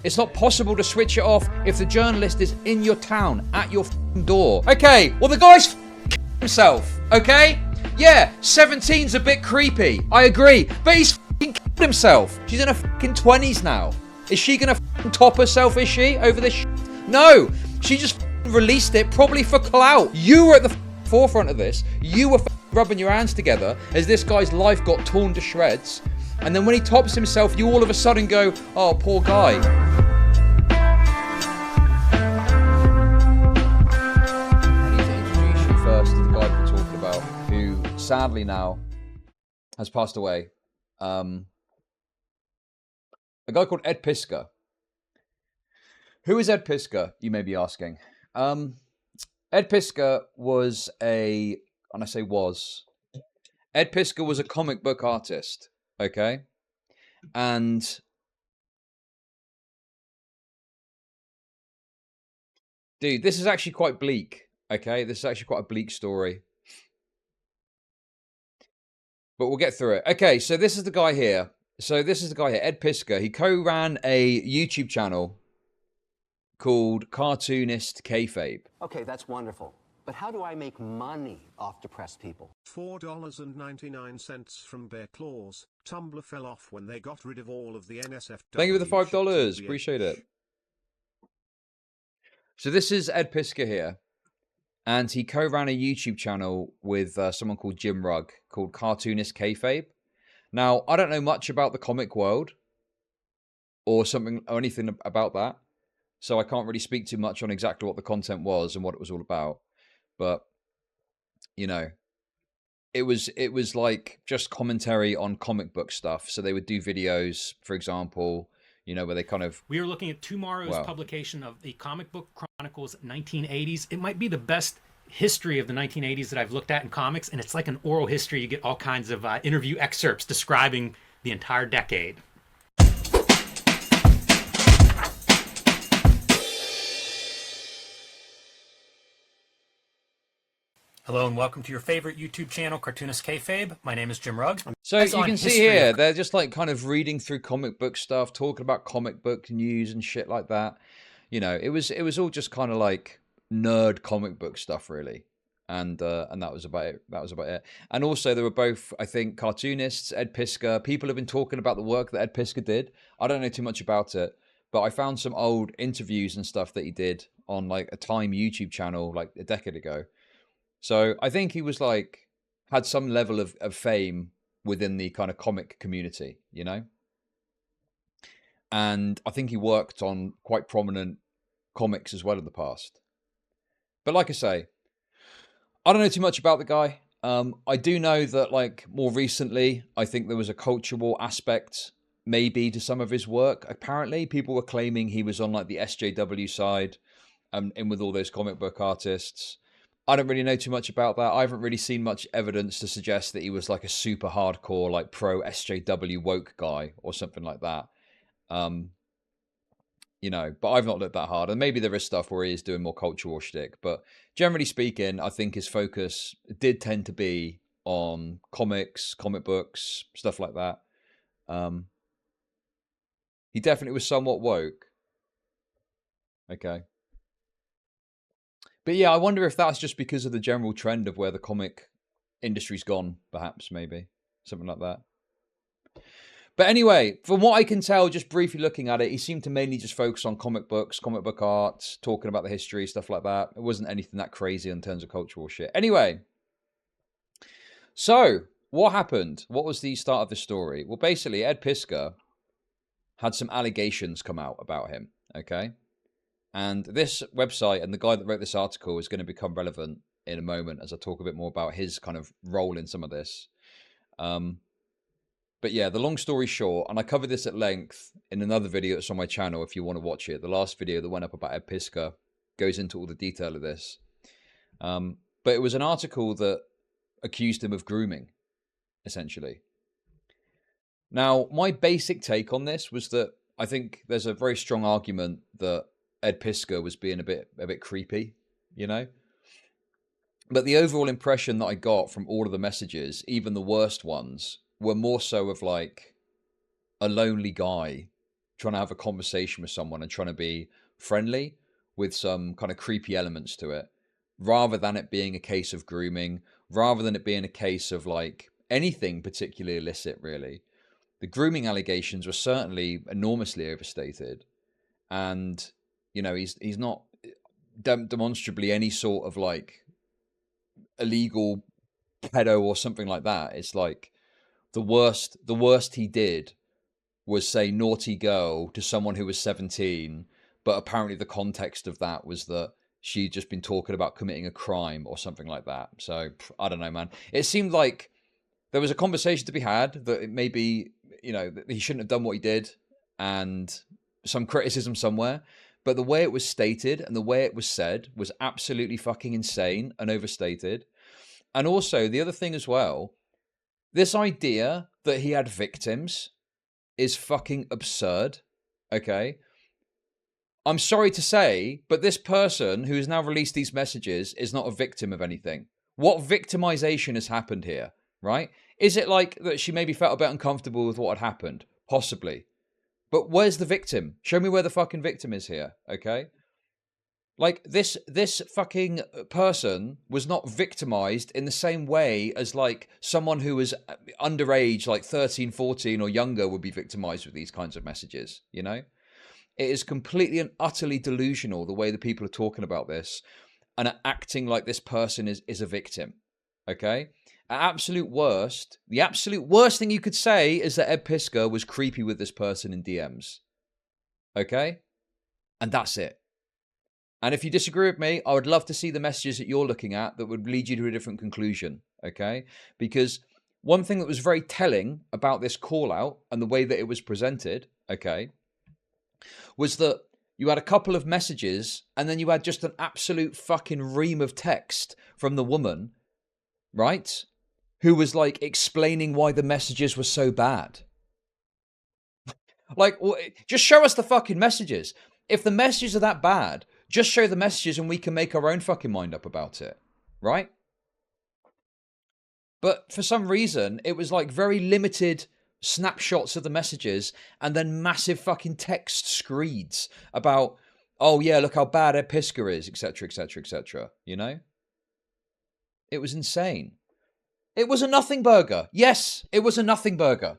It's not possible to switch it off if the journalist is in your town, at your door. Okay, well the guy's himself, okay? Yeah, 17's a bit creepy, I agree, but he's killed himself. She's in her 20s now. Is she gonna top herself, is she, over this shit? No, she just released it, probably for clout. You were at the forefront of this. You were rubbing your hands together as this guy's life got torn to shreds. And then when he tops himself, you all of a sudden go, oh, poor guy. I need to introduce you first to the guy we're talking about, who sadly now has passed away. A guy called Ed Piksor. Who is Ed Piksor, you may be asking? Ed Piksor was and I say was, Ed Piksor was a comic book artist, okay? And dude, this is actually quite bleak, okay? This is actually quite a bleak story. But we'll get through it. Okay, so this is the guy here. Ed Piksor. He co-ran a YouTube channel called Cartoonist Kayfabe. Okay, that's wonderful. But how do I make money off depressed people? $4.99 from Bear Claws. Tumblr fell off when they got rid of all of the NSFW. Thank you for the $5. Appreciate it. So this is Ed Piksor here. And he co-ran a YouTube channel with someone called Jim Rugg called Cartoonist Kayfabe. Now, I don't know much about the comic world or anything about that. So I can't really speak too much on exactly what the content was and what it was all about. But, you know, it was like just commentary on comic book stuff. So they would do videos, for example, you know, where they kind of... We are looking at tomorrow's publication of the Comic Book Chronicles 1980s. It might be the best history of the 1980s that I've looked at in comics. And it's like an oral history. You get all kinds of interview excerpts describing the entire decade. Hello and welcome to your favorite YouTube channel, Cartoonist Kayfabe. My name is Jim Rugg. So you can see here, they're just like kind of reading through comic book stuff, talking about comic book news and shit like that. You know, it was all just kind of like nerd comic book stuff, really. And that was about it. That was about it. And also, they were both, I think, cartoonists. Ed Piksor. People have been talking about the work that Ed Piksor did. I don't know too much about it, but I found some old interviews and stuff that he did on like a Time YouTube channel like a decade ago. So I think he was like, had some level of fame within the kind of comic community, you know? And I think he worked on quite prominent comics as well in the past. But like I say, I don't know too much about the guy. I do know that like more recently, I think there was a cultural aspect maybe to some of his work. Apparently people were claiming he was on like the SJW side in with all those comic book artists. I don't really know too much about that. I haven't really seen much evidence to suggest that he was like a super hardcore, like pro SJW woke guy or something like that. You know, but I've not looked that hard. And maybe there is stuff where he is doing more cultural shtick. But generally speaking, I think his focus did tend to be on comics, comic books, stuff like that. He definitely was somewhat woke. Okay. But yeah, I wonder if that's just because of the general trend of where the comic industry's gone, perhaps, maybe. Something like that. But anyway, from what I can tell, just briefly looking at it, he seemed to mainly just focus on comic books, comic book art, talking about the history, stuff like that. It wasn't anything that crazy in terms of cultural shit. Anyway, so what happened? What was the start of the story? Well, basically, Ed Piksor had some allegations come out about him, okay? And this website and the guy that wrote this article is going to become relevant in a moment as I talk a bit more about his kind of role in some of this. But yeah, the long story short, and I covered this at length in another video that's on my channel if you want to watch it. The last video that went up about Ed Piksor goes into all the detail of this. But it was an article that accused him of grooming, essentially. Now, my basic take on this was that I think there's a very strong argument that Ed Piksor was being a bit creepy, you know? But the overall impression that I got from all of the messages, even the worst ones, were more so of like a lonely guy trying to have a conversation with someone and trying to be friendly with some kind of creepy elements to it, rather than it being a case of grooming, rather than it being a case of like anything particularly illicit, really. The grooming allegations were certainly enormously overstated. And, you know, he's not demonstrably any sort of like illegal pedo or something like that. It's like the worst he did was say naughty girl to someone who was 17, but apparently the context of that was that she'd just been talking about committing a crime or something like that. So I don't know, man. It seemed like there was a conversation to be had that it maybe, you know, that he shouldn't have done what he did, and some criticism somewhere. But the way it was stated and the way it was said was absolutely fucking insane and overstated. And also the other thing as well, this idea that he had victims is fucking absurd. Okay. I'm sorry to say, but this person who has now released these messages is not a victim of anything. What victimization has happened here, right? Is it like that she maybe felt a bit uncomfortable with what had happened? Possibly. But where's the victim? Show me where the fucking victim is here, okay? Like, this fucking person was not victimized in the same way as, like, someone who was underage, like 13, 14 or younger would be victimized with these kinds of messages, you know? It is completely and utterly delusional the way the people are talking about this and are acting like this person is a victim, okay? At absolute worst, the absolute worst thing you could say is that Ed Piksor was creepy with this person in DMs, okay? And that's it. And if you disagree with me, I would love to see the messages that you're looking at that would lead you to a different conclusion, okay? Because one thing that was very telling about this call out and the way that it was presented, okay, was that you had a couple of messages and then you had just an absolute fucking ream of text from the woman, right? Who was like explaining why the messages were so bad. Like, just show us the fucking messages. If the messages are that bad, just show the messages and we can make our own fucking mind up about it, right? But for some reason, it was like very limited snapshots of the messages and then massive fucking text screeds about, oh yeah, look how bad Ed Piksor is, etc., etc., etc., you know? It was insane. It was a nothing burger. Yes, it was a nothing burger.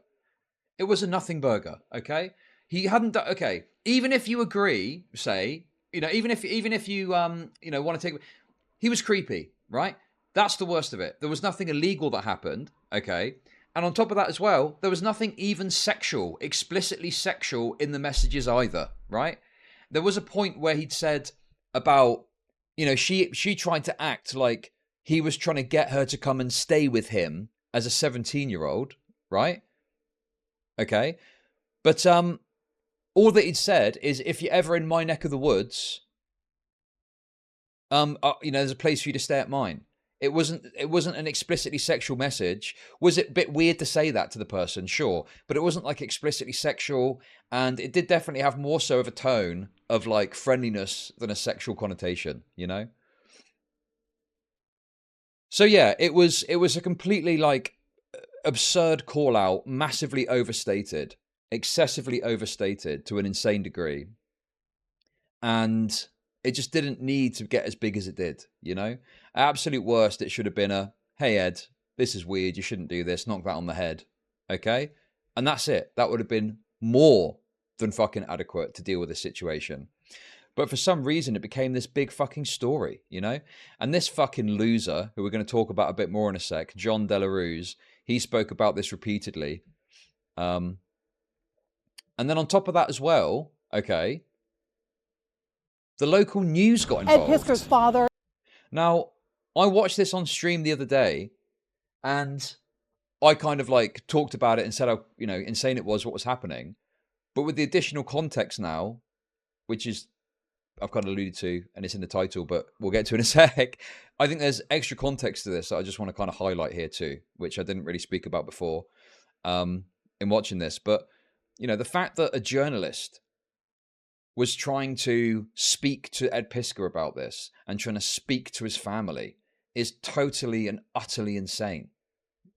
It was a nothing burger, okay? He hadn't done, okay, even if you agree, say, you know, even if you, you know, want to take, he was creepy, right? That's the worst of it. There was nothing illegal that happened, okay? And on top of that as well, there was nothing even sexual, explicitly sexual in the messages either, right? There was a point where he'd said about, you know, she tried to act like he was trying to get her to come and stay with him as a 17-year-old, right? Okay. But all that he'd said is, if you're ever in my neck of the woods, you know, there's a place for you to stay at mine. It wasn't an explicitly sexual message. Was it a bit weird to say that to the person? Sure. But it wasn't like explicitly sexual, and it did definitely have more so of a tone of like friendliness than a sexual connotation, you know? So yeah, it was a completely like absurd call out, massively overstated, excessively overstated to an insane degree. And it just didn't need to get as big as it did, you know? At absolute worst, it should have been a, hey, Ed, this is weird. You shouldn't do this. Knock that on the head. Okay? And that's it. That would have been more than fucking adequate to deal with the situation. But for some reason, it became this big fucking story, you know? And this fucking loser, who we're going to talk about a bit more in a sec, John Delarose, he spoke about this repeatedly. And then on top of that as well, okay, the local news got involved. Ed Piskor's father. Now, I watched this on stream the other day, and I kind of like talked about it and said how, you know, insane it was what was happening. But with the additional context now, which is I've kind of alluded to, and it's in the title, but we'll get to in a sec. I think there's extra context to this that I just want to kind of highlight here too, which I didn't really speak about before in watching this. But, you know, the fact that a journalist was trying to speak to Ed Piksor about this and trying to speak to his family is totally and utterly insane.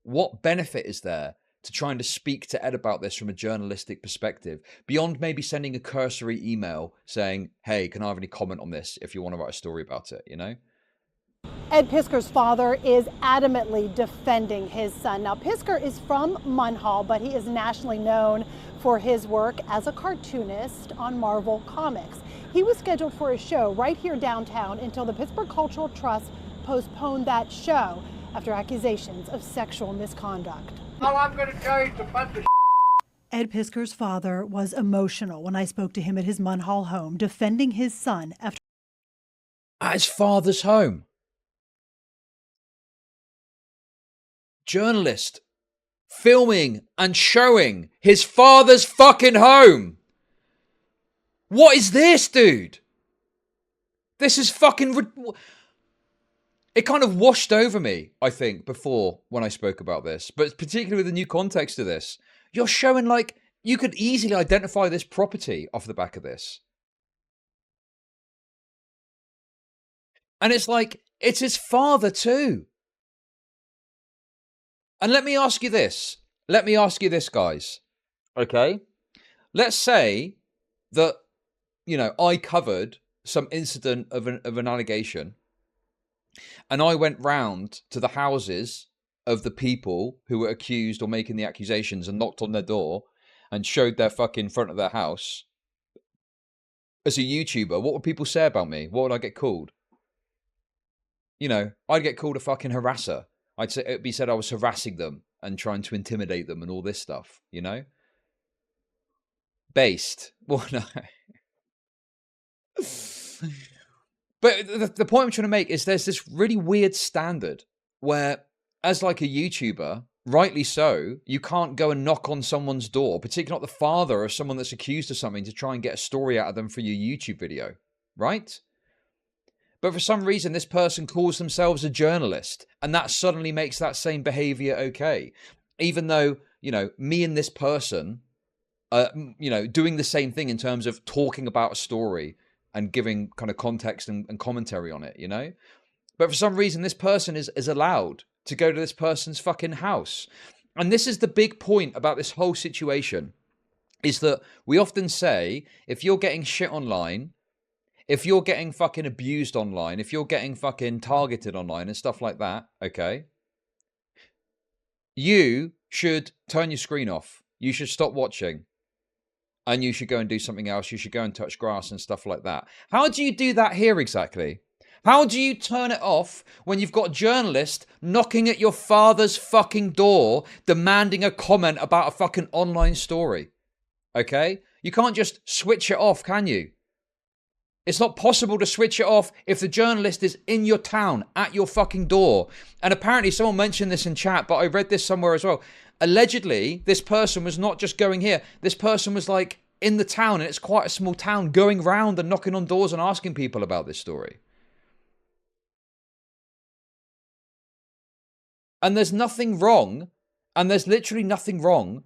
What benefit is there to trying to speak to Ed about this from a journalistic perspective, beyond maybe sending a cursory email saying, hey, can I have any comment on this if you want to write a story about it, you know? Ed Piskor's father is adamantly defending his son. Now, Piksor is from Munhall, but he is nationally known for his work as a cartoonist on Marvel Comics. He was scheduled for a show right here downtown until the Pittsburgh Cultural Trust postponed that show after accusations of sexual misconduct. All I'm going to tell you is a bunch of Ed Piskor's father was emotional when I spoke to him at his Munhall home, defending his son after... At his father's home. Journalist filming and showing his father's fucking home. What is this, dude? This is fucking... It kind of washed over me, I think, before when I spoke about this. But particularly with the new context of this. You're showing, like, you could easily identify this property off the back of this. And it's like, it's his father too. And let me ask you this. Let me ask you this, guys. Okay? Let's say that, you know, I covered some incident of an allegation, and I went round to the houses of the people who were accused or making the accusations and knocked on their door and showed their fucking front of their house. As a YouTuber, what would people say about me? What would I get called? You know, I'd get called a fucking harasser. I'd say it'd be said I was harassing them and trying to intimidate them and all this stuff, you know? Based. Well, no. But the point I'm trying to make is there's this really weird standard where, as like a YouTuber, rightly so, you can't go and knock on someone's door, particularly not the father of someone that's accused of something, to try and get a story out of them for your YouTube video, right? But for some reason, this person calls themselves a journalist, and that suddenly makes that same behavior okay. Even though, you know, me and this person, you know, doing the same thing in terms of talking about a story and giving kind of context and commentary on it, you know? But for some reason, this person is allowed to go to this person's fucking house. And this is the big point about this whole situation, is that we often say, if you're getting shit online, if you're getting fucking abused online, if you're getting fucking targeted online and stuff like that, okay, you should turn your screen off. You should stop watching. And you should go and do something else. You should go and touch grass and stuff like that. How do you do that here exactly? How do you turn it off when you've got a journalist knocking at your father's fucking door demanding a comment about a fucking online story? Okay? You can't just switch it off, can you? It's not possible to switch it off if the journalist is in your town, at your fucking door. And apparently someone mentioned this in chat, but I read this somewhere as well. Allegedly, this person was not just going here. This person was like in the town, and it's quite a small town, going round and knocking on doors and asking people about this story. And there's nothing wrong, and there's literally nothing wrong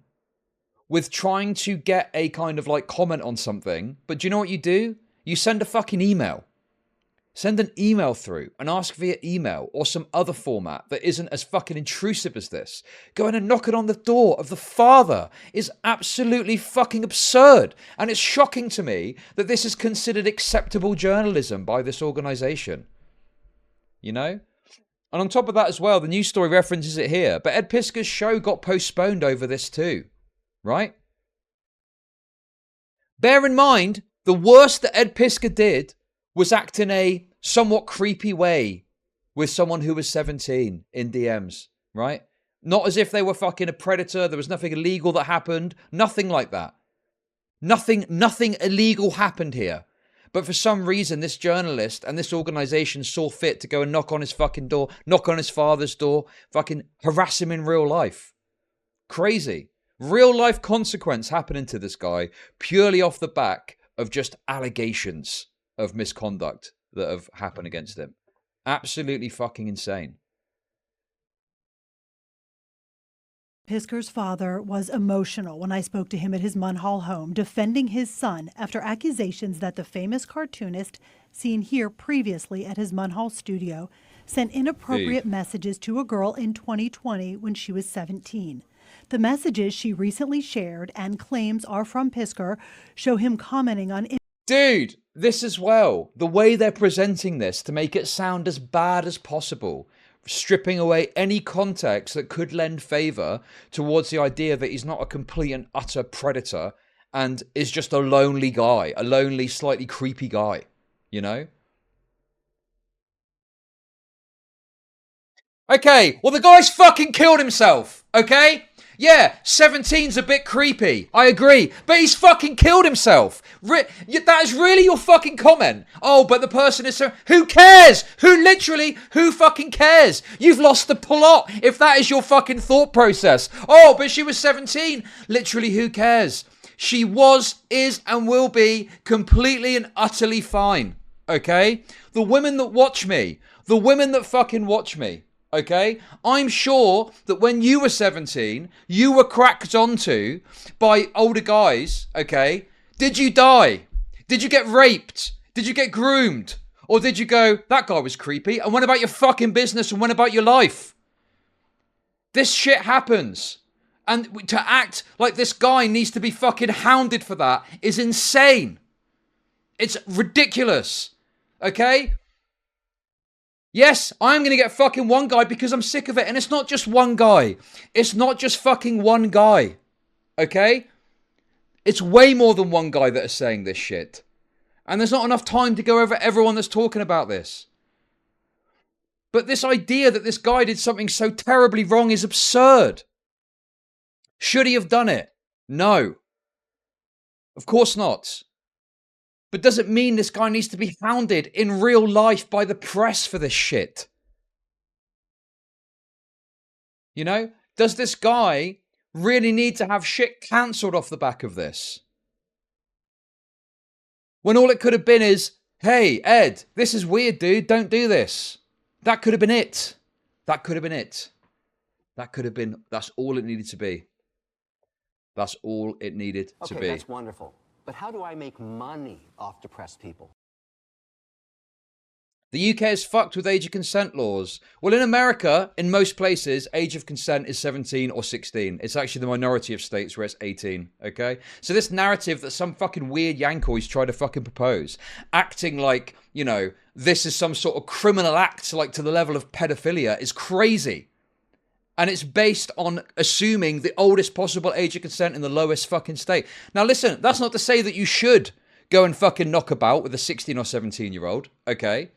with trying to get a kind of like comment on something. But do you know what you do? You send a fucking email. Send an email through and ask via email or some other format that isn't as fucking intrusive as this. Going and knocking on the door of the father is absolutely fucking absurd. And it's shocking to me that this is considered acceptable journalism by this organization. You know? And on top of that as well, the news story references it here, but Ed Piskor's show got postponed over this too. Right? Bear in mind, the worst that Ed Piksor did was act in a somewhat creepy way with someone who was 17 in DMs, right? Not as if they were fucking a predator. There was nothing illegal that happened. Nothing like that. Nothing illegal happened here. But for some reason, this journalist and this organization saw fit to go and knock on his fucking door, knock on his father's door, fucking harass him in real life. Crazy. Real life consequence happening to this guy purely off the back of just allegations of misconduct that have happened against him. Absolutely fucking insane. Piskor's father was emotional when I spoke to him at his Munhall home, defending his son after accusations that the famous cartoonist, seen here previously at his Munhall studio, sent inappropriate messages to a girl in 2020 when she was 17. The messages she recently shared and claims are from Piksor show him commenting on... Dude, this as well. The way they're presenting this to make it sound as bad as possible, stripping away any context that could lend favour towards the idea that he's not a complete and utter predator and is just a lonely guy, a lonely, slightly creepy guy, you know? Okay, well, the guy's fucking killed himself, okay? Yeah, 17's a bit creepy. I agree. But he's fucking killed himself. That is really your fucking comment. Oh, but the person is so... Who cares? Who fucking cares? You've lost the plot if that is your fucking thought process. Oh, but she was 17. Literally, who cares? She was, is, and will be completely and utterly fine. Okay? The women that watch me, the women that fucking watch me, okay? I'm sure that when you were 17, you were cracked onto by older guys, okay? Did you die? Did you get raped? Did you get groomed? Or did you go, that guy was creepy, and went about your fucking business and went about your life? This shit happens. And to act like this guy needs to be fucking hounded for that is insane. It's ridiculous. Okay? Yes, I'm going to get fucking one guy because I'm sick of it. And it's not just one guy. It's not just fucking one guy. Okay? It's way more than one guy that is saying this shit. And there's not enough time to go over everyone that's talking about this. But this idea that this guy did something so terribly wrong is absurd. Should he have done it? No. Of course not. But does it mean this guy needs to be hounded in real life by the press for this shit? You know? Does this guy really need to have shit cancelled off the back of this? When all it could have been is, hey, Ed, this is weird, dude. Don't do this. That could have been it. That could have been it. That could have been, that's all it needed to be. That's all it needed to be. Okay, that's wonderful. But how do I make money off depressed people? The UK is fucked with age of consent laws. Well, in America, in most places, age of consent is 17 or 16. It's actually the minority of states where it's 18, okay? So this narrative that some fucking weird Yankoi's try to fucking propose, acting like, you know, this is some sort of criminal act, like to the level of pedophilia, is crazy. And it's based on assuming the oldest possible age of consent in the lowest fucking state. Now listen, that's not to say that you should go and fucking knock about with a 16 or 17-year-old, okay?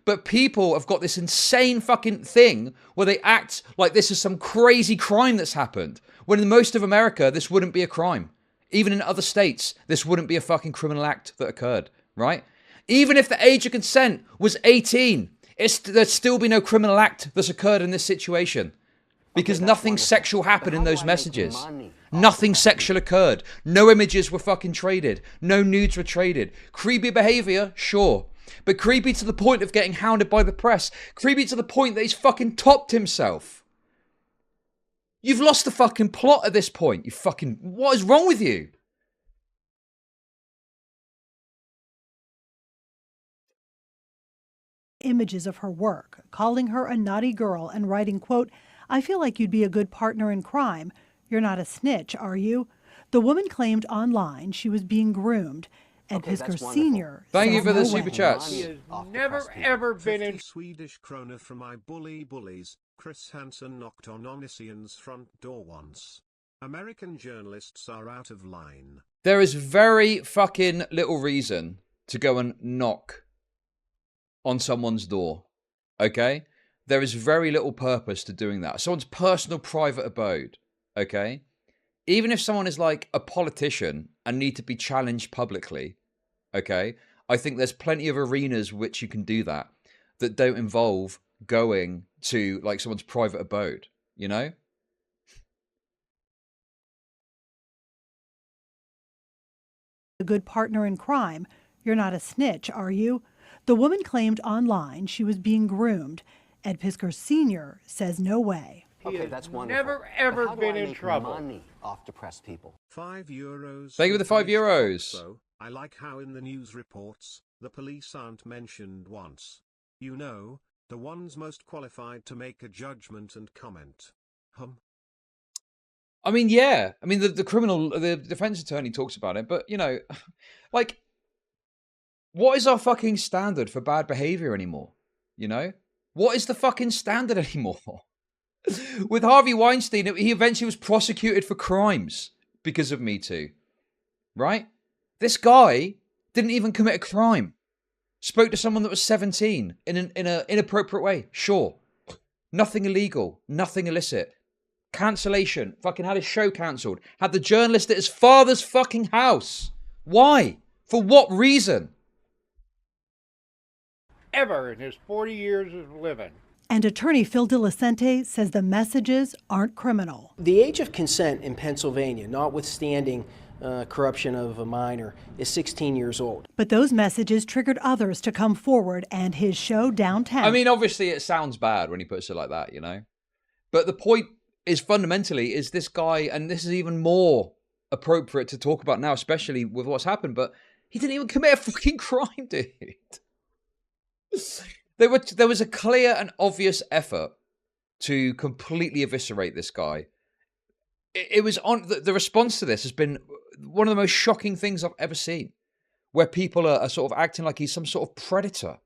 But people have got this insane fucking thing where they act like this is some crazy crime that's happened. When in most of America, this wouldn't be a crime. Even in other states, this wouldn't be a fucking criminal act that occurred, right? Even if the age of consent was 18, there'd still be no criminal act that's occurred in this situation. Because nothing sexual happened in those messages. Nothing sexual occurred. No images were fucking traded. No nudes were traded. Creepy behavior, sure. But creepy to the point of getting hounded by the press. Creepy to the point that he's fucking topped himself. You've lost the fucking plot at this point. You fucking... What is wrong with you? Images of her work, calling her a naughty girl and writing, quote, I feel like you'd be a good partner in crime. You're not a snitch, are you? The woman claimed online she was being groomed. Ed Piksor Sr. Thank you for the super chats. He has never ever been in. Swedish krona from my bullies. Chris Hansen knocked on Onisian's front door once. American journalists are out of line. There is very fucking little reason to go and knock on someone's door. Okay? There is very little purpose to doing that. Someone's personal private abode, okay? Even if someone is like a politician and need to be challenged publicly, okay? I think there's plenty of arenas which you can do that don't involve going to like someone's private abode, you know? A good partner in crime. You're not a snitch, are you? The woman claimed online she was being groomed. Ed Piksor Sr. says no way. Okay, that's wonderful. Never ever But how been do I in make trouble. Money off depressed people. €5. Thank you for the €5. So, I like how in the news reports, the police aren't mentioned once. You know, the ones most qualified to make a judgment and comment. I mean, yeah. I mean, the defense attorney talks about it, but, you know, like, what is our fucking standard for bad behavior anymore? You know? What is the fucking standard anymore? With Harvey Weinstein, he eventually was prosecuted for crimes because of Me Too. Right? This guy didn't even commit a crime. Spoke to someone that was 17 in an inappropriate way. Sure. Nothing illegal. Nothing illicit. Cancellation. Fucking had his show cancelled. Had the journalist at his father's fucking house. Why? For what reason? Ever in his 40 years of living. And attorney Phil DeLicente says the messages aren't criminal. The age of consent in Pennsylvania, notwithstanding corruption of a minor, is 16 years old. But those messages triggered others to come forward and his show downtown. I mean, obviously it sounds bad when he puts it like that, you know? But the point is fundamentally is this guy, and this is even more appropriate to talk about now, especially with what's happened, but he didn't even commit a fucking crime, dude. There was a clear and obvious effort to completely eviscerate this guy. It was on the response to this has been one of the most shocking things I've ever seen, where people are sort of acting like he's some sort of predator,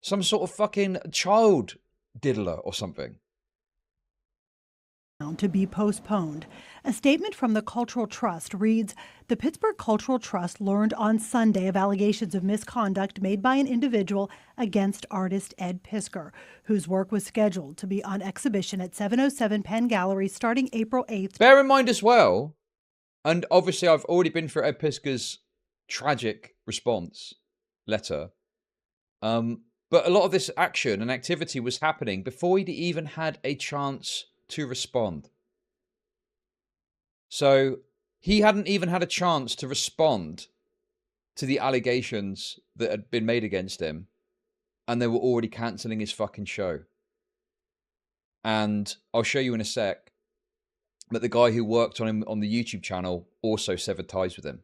some sort of fucking child diddler or something. To be postponed. A statement from the Cultural Trust reads, the Pittsburgh Cultural Trust learned on Sunday of allegations of misconduct made by an individual against artist Ed Piksor, whose work was scheduled to be on exhibition at 707 Penn Gallery starting April 8th. Bear in mind as well, and obviously I've already been through Ed Piskor's tragic response letter, but a lot of this action and activity was happening before he'd even had a chance to respond. So he hadn't even had a chance to respond to the allegations that had been made against him, and they were already cancelling his fucking show. And I'll show you in a sec, but the guy who worked on him on the YouTube channel also severed ties with him.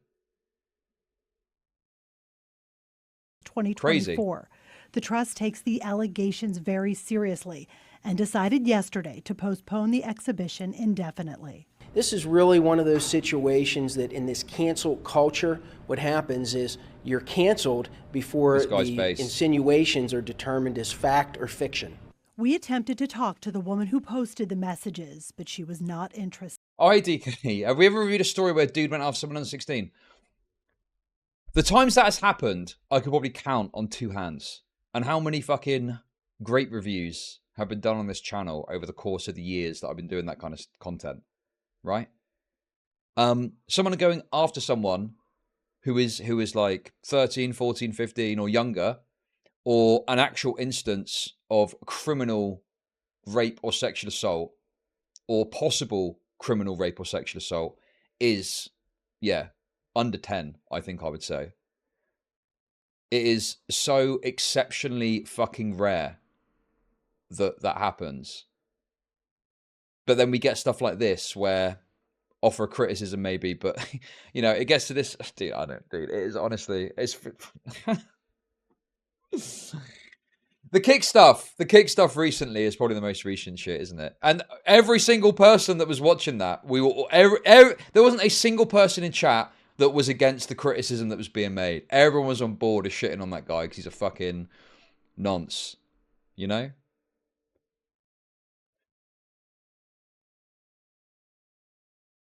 2024. Crazy. The trust takes the allegations very seriously and decided yesterday to postpone the exhibition indefinitely. This is really one of those situations that in this cancel culture, what happens is you're canceled before the insinuations are determined as fact or fiction. We attempted to talk to the woman who posted the messages, but she was not interested. Oh, hey, DK, have we ever reviewed a story where a dude went after someone under 16? The times that has happened, I could probably count on two hands. And how many fucking great reviews have been done on this channel over the course of the years that I've been doing that kind of content, right? Someone going after someone who is like 13, 14, 15 or younger, or an actual instance of criminal rape or sexual assault, or possible criminal rape or sexual assault is, yeah, under 10, I think I would say. It is so exceptionally fucking rare that happens. But then we get stuff like this where offer criticism maybe, but you know, it gets to this, dude, it is honestly, it's the kick stuff recently is probably the most recent shit, isn't it? And every single person that was watching that, there wasn't a single person in chat that was against the criticism that was being made. Everyone was on board of shitting on that guy because he's a fucking nonce, you know?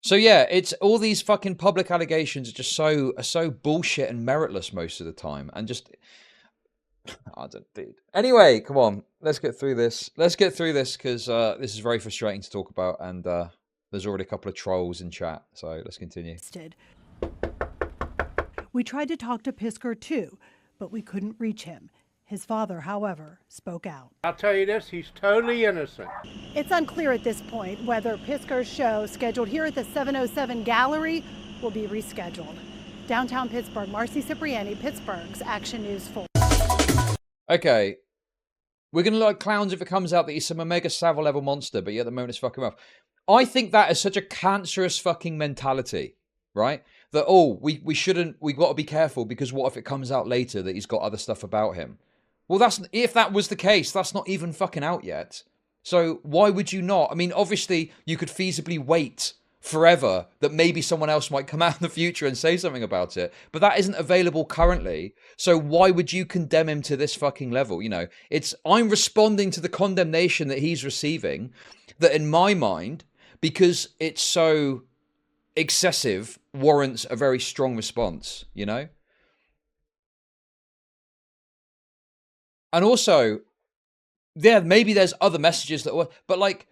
So yeah, it's all these fucking public allegations are just so bullshit and meritless most of the time, and just I don't, dude. Anyway, come on, let's get through this. Let's get through this because this is very frustrating to talk about, and there's already a couple of trolls in chat. So let's continue. We tried to talk to Piksor too, but we couldn't reach him. His father, however, spoke out. I'll tell you this, he's totally innocent. It's unclear at this point whether Piskor's show, scheduled here at the 707 Gallery, will be rescheduled. Downtown Pittsburgh, Marcy Cipriani, Pittsburgh's Action News 4. Okay. We're going to look like clowns if it comes out that he's some Omega Savile level monster, but yet at the moment it's fucking off. I think that is such a cancerous fucking mentality, right? That, oh, we got to be careful because what if it comes out later that he's got other stuff about him? Well, if that was the case, that's not even fucking out yet. So why would you not? I mean, obviously, you could feasibly wait forever that maybe someone else might come out in the future and say something about it. But that isn't available currently. So why would you condemn him to this fucking level? You know, I'm responding to the condemnation that he's receiving, that in my mind, because it's so excessive, warrants a very strong response, you know? And also, yeah, maybe there's other messages that were, but like,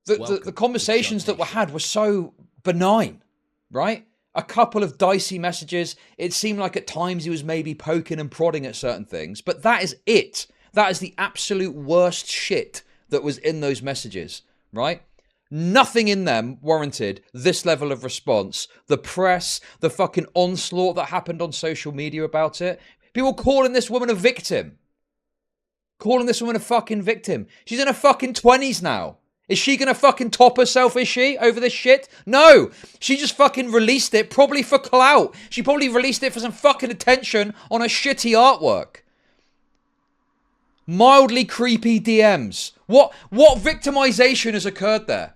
the conversations that were had were so benign, right? A couple of dicey messages. It seemed like at times he was maybe poking and prodding at certain things, but that is it. That is the absolute worst shit that was in those messages, right? Nothing in them warranted this level of response. The press, the fucking onslaught that happened on social media about it. People calling this woman a victim. Calling this woman a fucking victim. She's in her fucking 20s now. Is she going to fucking top herself, is she, over this shit? No. She just fucking released it, probably for clout. She probably released it for some fucking attention on her shitty artwork. Mildly creepy DMs. What victimization has occurred there?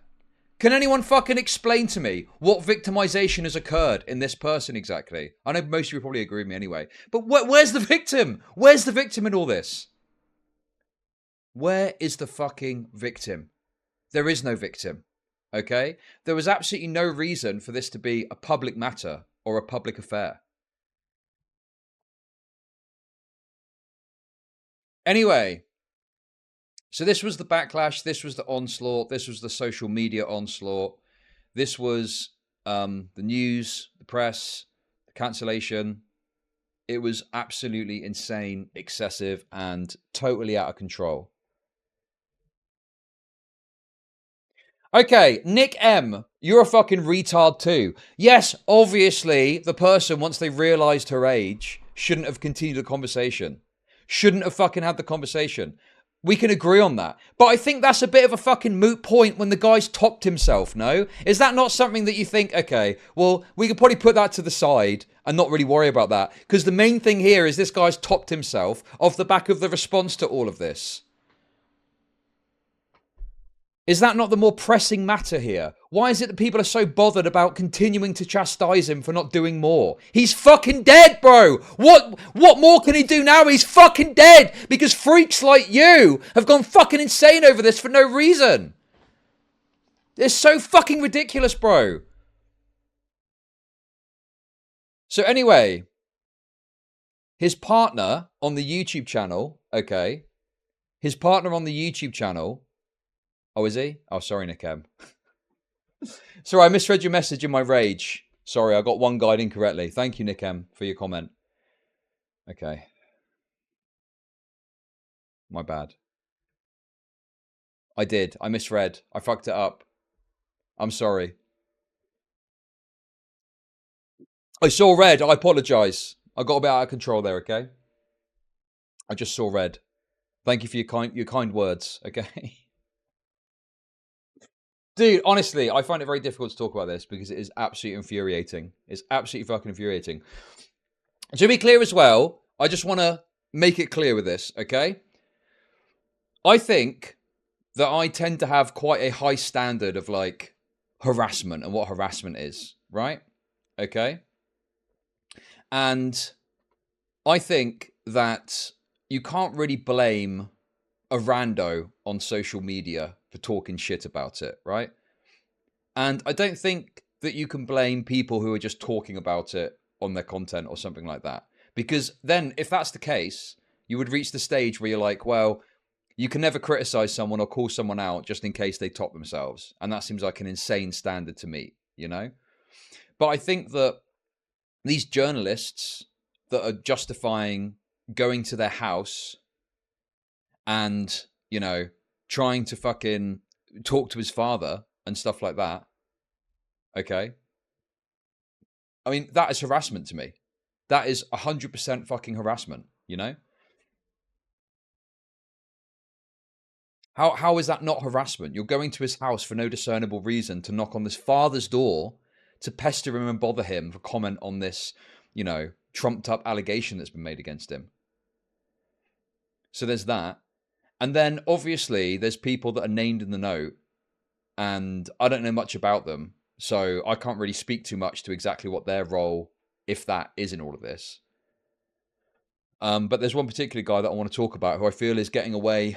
Can anyone fucking explain to me what victimization has occurred in this person exactly? I know most of you probably agree with me anyway. But where's the victim? Where's the victim in all this? Where is the fucking victim? There is no victim, okay? There was absolutely no reason for this to be a public matter or a public affair. Anyway, so this was the backlash, this was the onslaught, this was the social media onslaught, this was the news, the press, the cancellation. It was absolutely insane, excessive, and totally out of control. Okay, Nick M, you're a fucking retard too. Yes, obviously, the person, once they realised her age, shouldn't have continued the conversation. Shouldn't have fucking had the conversation. We can agree on that. But I think that's a bit of a fucking moot point when the guy's topped himself, no? Is that not something that you think, okay, well, we could probably put that to the side and not really worry about that? Because the main thing here is this guy's topped himself off the back of the response to all of this. Is that not the more pressing matter here? Why is it that people are so bothered about continuing to chastise him for not doing more? He's fucking dead, bro! What more can he do now? He's fucking dead! Because freaks like you have gone fucking insane over this for no reason. It's so fucking ridiculous, bro. So anyway, his partner on the YouTube channel, okay, his partner on the YouTube channel. Oh, is he? Oh, sorry, Nick M. Sorry, I misread your message in my rage. Sorry, I got one guide incorrectly. Thank you, Nick M, for your comment. Okay. My bad. I did. I misread. I fucked it up. I'm sorry. I saw red. I apologise. I got a bit out of control there, okay? I just saw red. Thank you for your kind words, okay? Dude, honestly, I find it very difficult to talk about this because it is absolutely infuriating. It's absolutely fucking infuriating. To be clear as well, I just want to make it clear with this, okay? I think that I tend to have quite a high standard of, like, harassment and what harassment is, right? Okay? And I think that you can't really blame a rando on social media for talking shit about it, right? And I don't think that you can blame people who are just talking about it on their content or something like that. Because then, if that's the case, you would reach the stage where you're like, well, you can never criticize someone or call someone out just in case they top themselves. And that seems like an insane standard to meet, you know? But I think that these journalists that are justifying going to their house and, you know, trying to fucking talk to his father and stuff like that, okay? I mean, that is harassment to me. That is 100% fucking harassment, you know? How is that not harassment? You're going to his house for no discernible reason to knock on this father's door to pester him and bother him for comment on this, you know, trumped up allegation that's been made against him. So there's that. And then obviously there's people that are named in the note, and I don't know much about them, so I can't really speak too much to exactly what their role, if that, is in all of this. But there's one particular guy that I want to talk about who I feel is getting away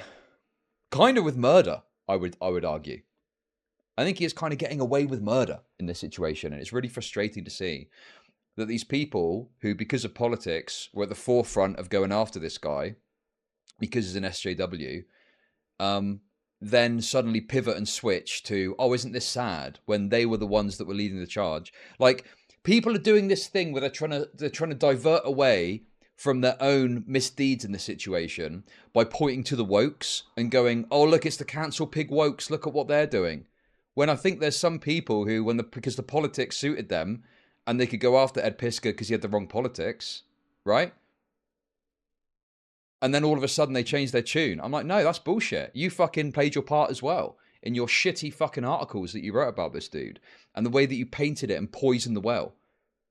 kind of with murder, I would argue. I think he is kind of getting away with murder in this situation, and it's really frustrating to see that these people who, because of politics, were at the forefront of going after this guy because he's an SJW, then suddenly pivot and switch to, oh, isn't this sad, when they were the ones that were leading the charge. Like, people are doing this thing where they're trying to divert away from their own misdeeds in the situation by pointing to the wokes and going, oh, look, it's the cancel pig wokes, look at what they're doing. When I think there's some people who, because the politics suited them, and they could go after Ed Piskor because he had the wrong politics, right? And then all of a sudden they changed their tune. I'm like, no, that's bullshit. You fucking played your part as well in your shitty fucking articles that you wrote about this dude, and the way that you painted it and poisoned the well.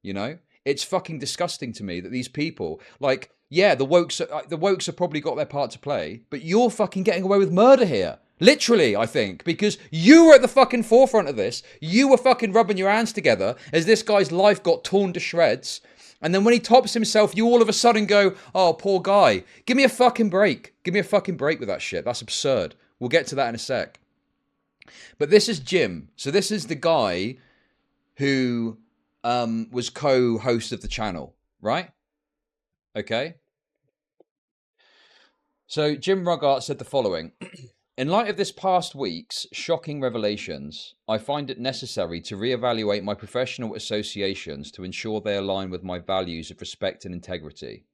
You know, it's fucking disgusting to me that these people, like, yeah, the wokes have probably got their part to play, but you're fucking getting away with murder here. Literally, I think, because you were at the fucking forefront of this. You were fucking rubbing your hands together as this guy's life got torn to shreds. And then when he tops himself, you all of a sudden go, oh, poor guy. Give me a fucking break. Give me a fucking break with that shit. That's absurd. We'll get to that in a sec. But this is Jim. So this is the guy who was co-host of the channel, right? Okay. So Jim Ruggart said the following. In light of this past week's shocking revelations, I find it necessary to reevaluate my professional associations to ensure they align with my values of respect and integrity.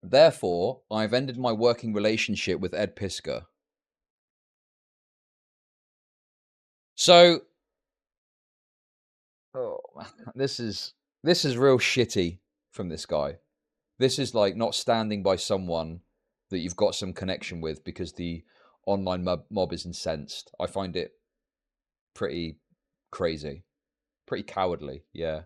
Therefore, I have ended my working relationship with Ed Piskor. So, this is real shitty from this guy. This is like not standing by someone that you've got some connection with because the online mob is incensed. I find it pretty crazy, pretty cowardly, yeah.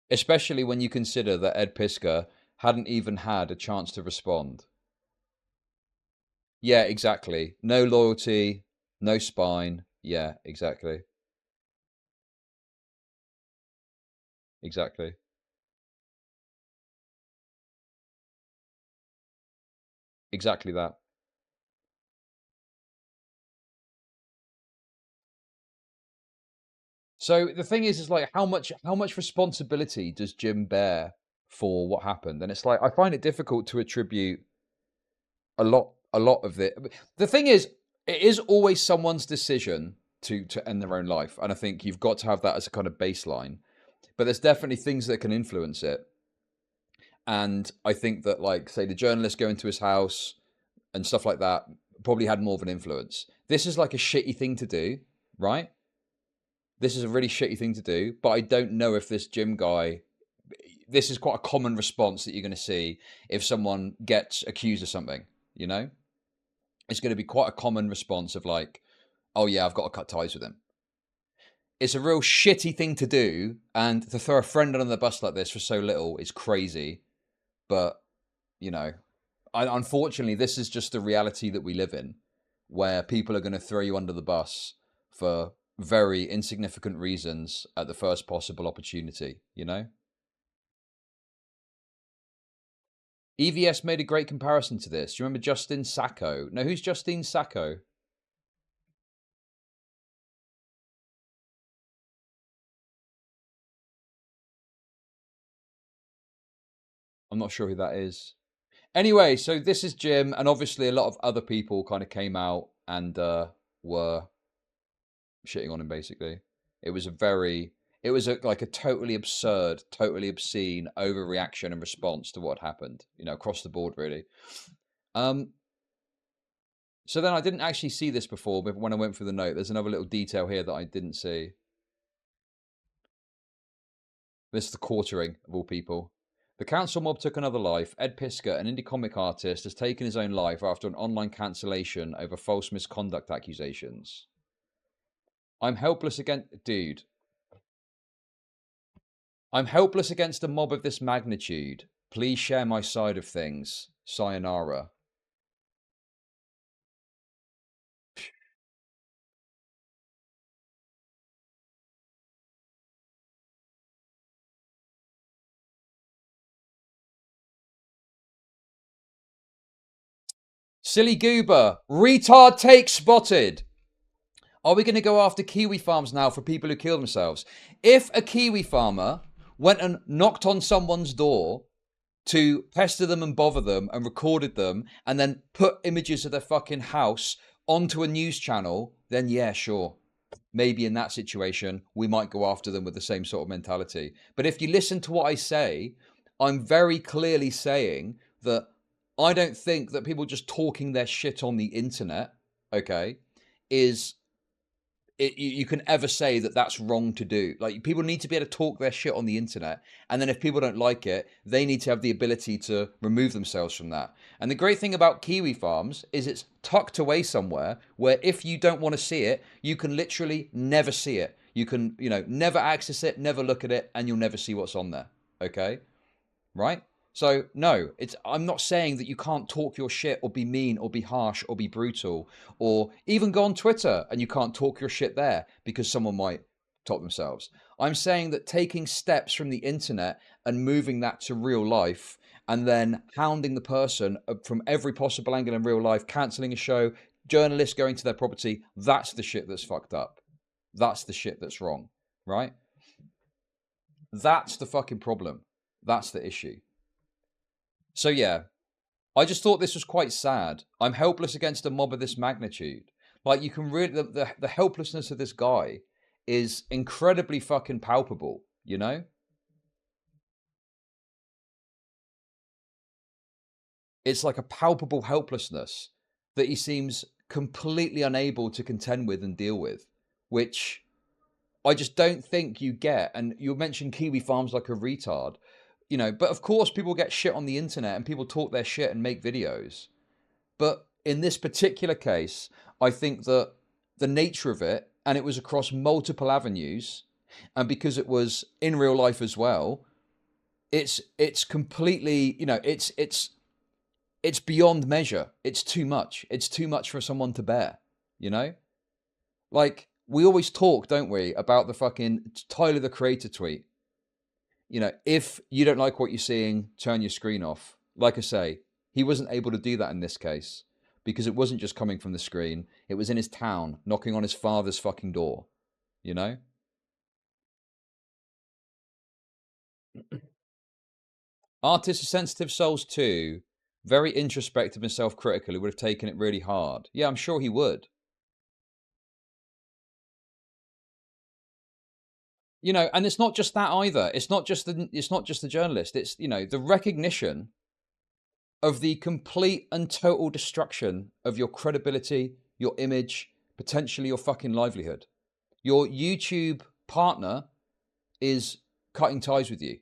Especially when you consider that Ed Piskor hadn't even had a chance to respond. Yeah, exactly. No loyalty, no spine. Yeah, exactly. Exactly. Exactly that. So the thing is like how much responsibility does Jim bear for what happened? And it's like I find it difficult to attribute a lot of it. The thing is, it is always someone's decision to end their own life, and I think you've got to have that as a kind of baseline. But there's definitely things that can influence it. And I think that, like, say, the journalist going to his house and stuff like that probably had more of an influence. This is like a shitty thing to do, right? This is a really shitty thing to do, but I don't know if this Jim guy, this is quite a common response that you're going to see if someone gets accused of something, you know? It's going to be quite a common response of like, oh yeah, I've got to cut ties with him. It's a real shitty thing to do, and to throw a friend under the bus like this for so little is crazy. But, you know, unfortunately, this is just the reality that we live in, where people are going to throw you under the bus for very insignificant reasons at the first possible opportunity, you know? EVS made a great comparison to this. Do you remember Justine Sacco? No, who's Justine Sacco? I'm not sure who that is. Anyway, so this is Jim, and obviously a lot of other people kind of came out and were shitting on him, basically. It was like a totally absurd, totally obscene overreaction and response to what happened, you know, across the board, really. So then I didn't actually see this before, but when I went through the note, there's another little detail here that I didn't see. This is the quartering of all people. The council mob took another life. Ed Piskor, an indie comic artist, has taken his own life after an online cancellation over false misconduct accusations. I'm helpless against... Dude. I'm helpless against a mob of this magnitude. Please share my side of things. Sayonara. Silly goober. Retard take spotted. Are we going to go after kiwi farms now for people who kill themselves? If a kiwi farmer went and knocked on someone's door to pester them and bother them and recorded them and then put images of their fucking house onto a news channel, then yeah, sure. Maybe in that situation, we might go after them with the same sort of mentality. But if you listen to what I say, I'm very clearly saying that I don't think that people just talking their shit on the internet, okay, you can ever say that that's wrong to do. Like, people need to be able to talk their shit on the internet, and then if people don't like it, they need to have the ability to remove themselves from that. And the great thing about kiwi farms is it's tucked away somewhere where if you don't want to see it, you can literally never see it. You can, never access it, never look at it, and you'll never see what's on there. Okay? Right? So, no, I'm not saying that you can't talk your shit or be mean or be harsh or be brutal or even go on Twitter and you can't talk your shit there because someone might top themselves. I'm saying that taking steps from the internet and moving that to real life and then hounding the person from every possible angle in real life, cancelling a show, journalists going to their property, that's the shit that's fucked up. That's the shit that's wrong, right? That's the fucking problem. That's the issue. So yeah, I just thought this was quite sad. I'm helpless against a mob of this magnitude. Like, you can really, the helplessness of this guy is incredibly fucking palpable, you know? It's like a palpable helplessness that he seems completely unable to contend with and deal with, which I just don't think you get. And you mentioned kiwi farms like a retard. But of course people get shit on the internet and people talk their shit and make videos. But in this particular case, I think that the nature of it, and it was across multiple avenues, and because it was in real life as well, it's completely, it's beyond measure. It's too much. It's too much for someone to bear, Like, we always talk, don't we, about the fucking Tyler the Creator tweet. If you don't like what you're seeing, turn your screen off. Like I say, he wasn't able to do that in this case because it wasn't just coming from the screen. It was in his town, knocking on his father's fucking door, Artists of sensitive souls too, very introspective and self-critical, who would have taken it really hard. Yeah, I'm sure he would. And it's not just that either. It's not just the journalist. It's, the recognition of the complete and total destruction of your credibility, your image, potentially your fucking livelihood. Your YouTube partner is cutting ties with you.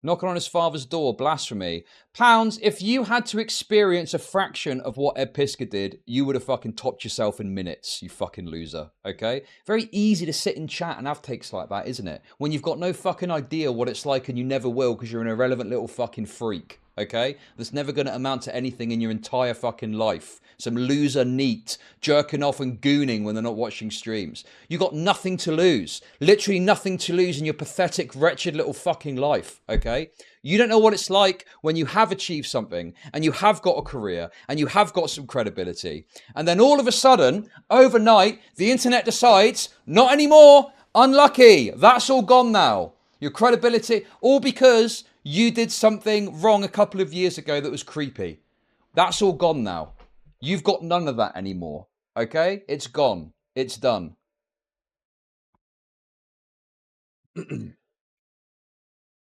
Knocking on his father's door, blasphemy. Pounds, if you had to experience a fraction of what Ed Piksor did, you would have fucking topped yourself in minutes, you fucking loser, okay? Very easy to sit and chat and have takes like that, isn't it? When you've got no fucking idea what it's like and you never will because you're an irrelevant little fucking freak, okay? That's never going to amount to anything in your entire fucking life. Some loser neat jerking off and gooning when they're not watching streams. You got nothing to lose. Literally nothing to lose in your pathetic, wretched little fucking life, okay? You don't know what it's like when you have achieved something and you have got a career and you have got some credibility. And then all of a sudden, overnight, the internet decides, not anymore, unlucky. That's all gone now. Your credibility, all because you did something wrong a couple of years ago that was creepy. That's all gone now. You've got none of that anymore, okay? It's gone. It's done.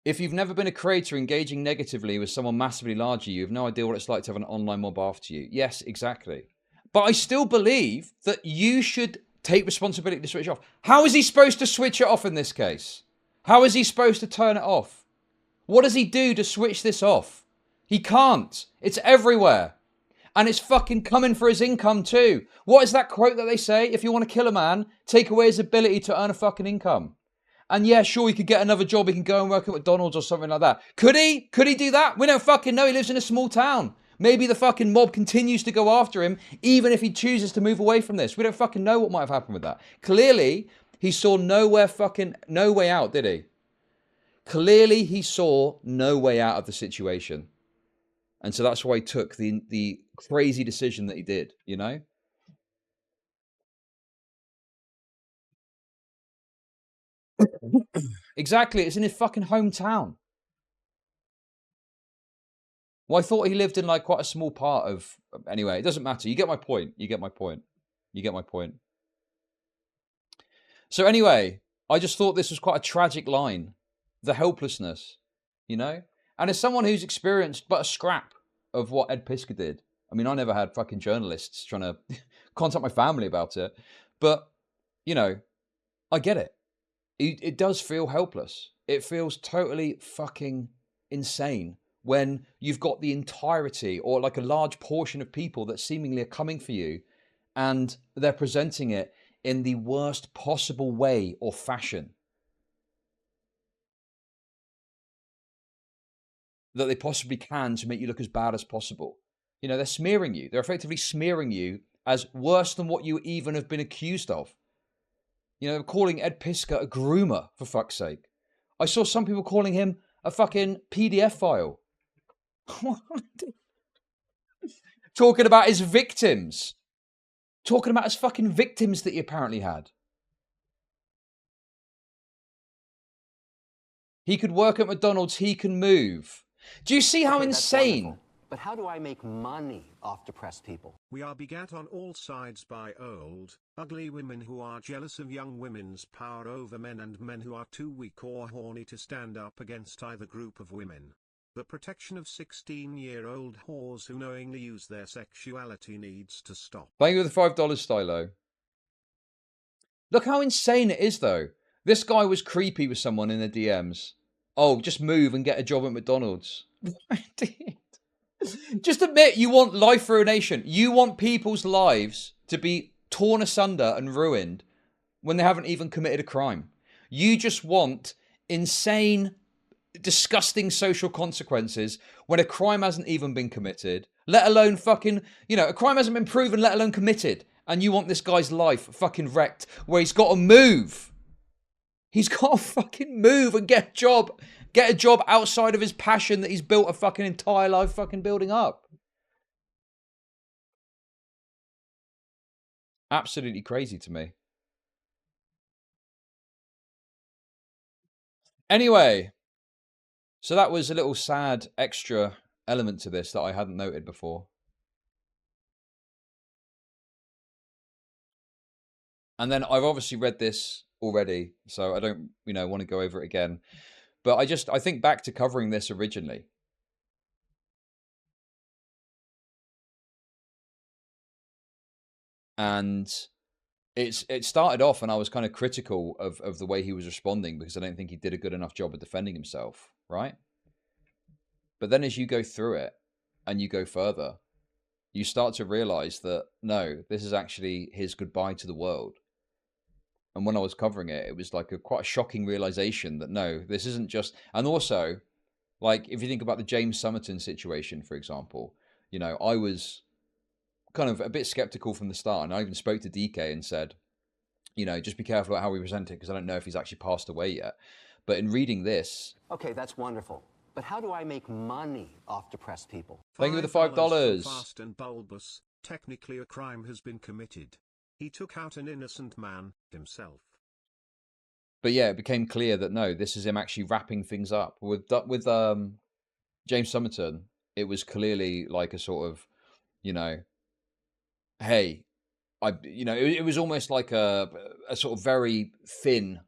If you've never been a creator engaging negatively with someone massively larger, you have no idea what it's like to have an online mob after you. Yes, exactly. But I still believe that you should take responsibility to switch it off. How is he supposed to switch it off in this case? How is he supposed to turn it off? What does he do to switch this off? He can't. It's everywhere. And it's fucking coming for his income too. What is that quote that they say? If you want to kill a man, take away his ability to earn a fucking income. And yeah, sure, he could get another job. He can go and work at McDonald's or something like that. Could he? Could he do that? We don't fucking know. He lives in a small town. Maybe the fucking mob continues to go after him, even if he chooses to move away from this. We don't fucking know what might have happened with that. Clearly, he saw no way out, did he? Clearly, he saw no way out of the situation. And so that's why he took the crazy decision that he did, you know? Exactly. It's in his fucking hometown. Well, I thought he lived in like quite a small part of... Anyway, it doesn't matter. You get my point. You get my point. You get my point. So anyway, I just thought this was quite a tragic line. The helplessness, you know? And as someone who's experienced but a scrap of what Ed Piskor did, I mean, I never had fucking journalists trying to contact my family about it. But, you know, I get it. It does feel helpless. It feels totally fucking insane when you've got the entirety or like a large portion of people that seemingly are coming for you and they're presenting it in the worst possible way or fashion that they possibly can to make you look as bad as possible. You know, they're smearing you. They're effectively smearing you as worse than what you even have been accused of. You know, calling Ed Piskor a groomer, for fuck's sake. I saw some people calling him a fucking PDF file. Talking about his victims. Talking about his fucking victims that he apparently had. He could work at McDonald's, he can move. Do you see how insane... But how do I make money off depressed people? We are begat on all sides by old, ugly women who are jealous of young women's power over men and men who are too weak or horny to stand up against either group of women. The protection of 16-year-old whores who knowingly use their sexuality needs to stop. Thank you for the $5, Stylo. Look how insane it is, though. This guy was creepy with someone in the DMs. Oh, just move and get a job at McDonald's. Just admit you want life ruination. You want people's lives to be torn asunder and ruined when they haven't even committed a crime. You just want insane, disgusting social consequences when a crime hasn't even been committed, let alone fucking, you know, a crime hasn't been proven, let alone committed. And you want this guy's life fucking wrecked where he's got to move. He's got to fucking move and get a job. Get a job outside of his passion that he's built a fucking entire life fucking building up. Absolutely crazy to me. Anyway, so that was a little sad extra element to this that I hadn't noted before. And then I've obviously read this already, so I don't, want to go over it again. But I think back to covering this originally. And it started off and I was kind of critical of the way he was responding because I don't think he did a good enough job of defending himself, right? But then as you go through it and you go further, you start to realize that, no, this is actually his goodbye to the world. And when I was covering it, it was like quite a shocking realization that, no, this isn't just... And also, like, if you think about the James Somerton situation, for example, I was kind of a bit skeptical from the start. And I even spoke to DK and said, just be careful about how we present it because I don't know if he's actually passed away yet. But in reading this... Okay, that's wonderful. But how do I make money off depressed people? Thank you for the $5. Fast and bulbous. Technically a crime has been committed. He took out an innocent man, himself. But yeah, it became clear that no, this is him actually wrapping things up. With James Somerton, it was clearly like a sort of, hey, it was almost like a sort of very thin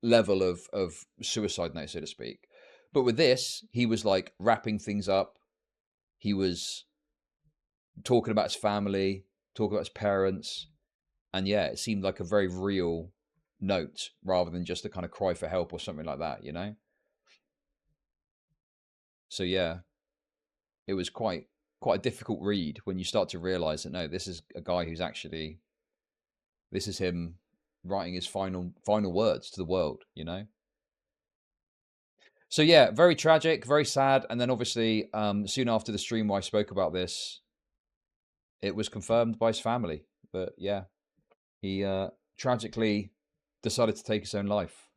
level of suicide note, so to speak. But with this, he was like wrapping things up. He was talking about his family, talking about his parents. And yeah, it seemed like a very real note rather than just a kind of cry for help or something like that, So yeah, it was quite quite a difficult read when you start to realize that, no, this is a guy who's actually, this is him writing his final words to the world, you know? So yeah, very tragic, very sad. And then obviously, soon after the stream where I spoke about this, it was confirmed by his family. But yeah, he tragically decided to take his own life.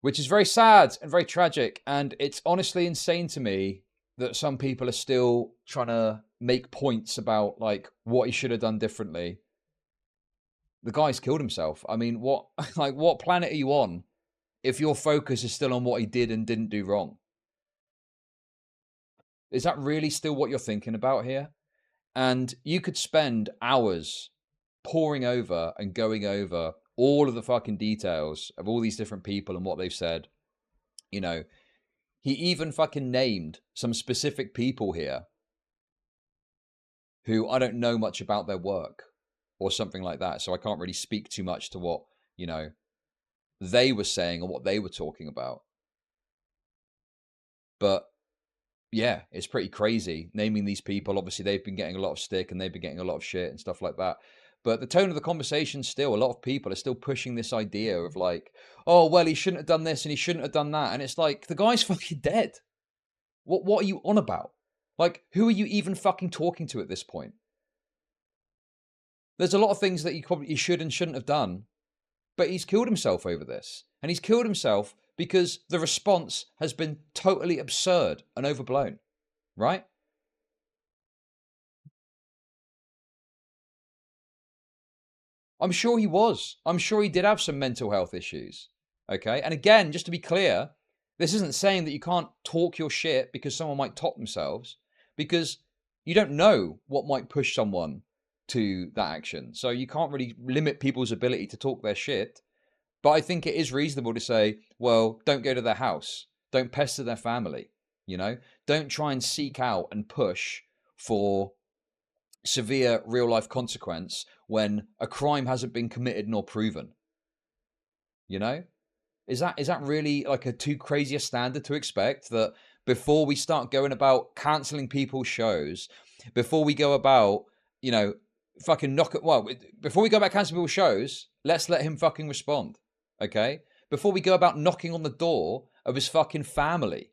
Which is very sad and very tragic. And it's honestly insane to me that some people are still trying to make points about like what he should have done differently. The guy's killed himself. I mean, what planet are you on if your focus is still on what he did and didn't do wrong? Is that really still what you're thinking about here? And you could spend hours poring over and going over all of the fucking details of all these different people and what they've said. You know, he even fucking named some specific people here who I don't know much about their work or something like that. So I can't really speak too much to what, you know, they were saying or what they were talking about. But yeah, it's pretty crazy naming these people. Obviously, they've been getting a lot of stick and they've been getting a lot of shit and stuff like that. But the tone of the conversation still, a lot of people are still pushing this idea of like, oh, well, he shouldn't have done this and he shouldn't have done that. And it's like, the guy's fucking dead. What are you on about? Like, who are you even fucking talking to at this point? There's a lot of things that he should and shouldn't have done, but he's killed himself over this. And he's killed himself because the response has been totally absurd and overblown, right? I'm sure he was. I'm sure he did have some mental health issues, okay? And again, just to be clear, this isn't saying that you can't talk your shit because someone might top themselves, because you don't know what might push someone to that action. So you can't really limit people's ability to talk their shit. But I think it is reasonable to say, well, don't go to their house. Don't pester their family. You know, don't try and seek out and push for severe real life consequence when a crime hasn't been committed nor proven. You know, is that really like a too crazy a standard to expect that before we start going about cancelling people's shows, before we go about, you know, fucking before we go about cancelling people's shows, let's let him fucking respond. Okay? Before we go about knocking on the door of his fucking family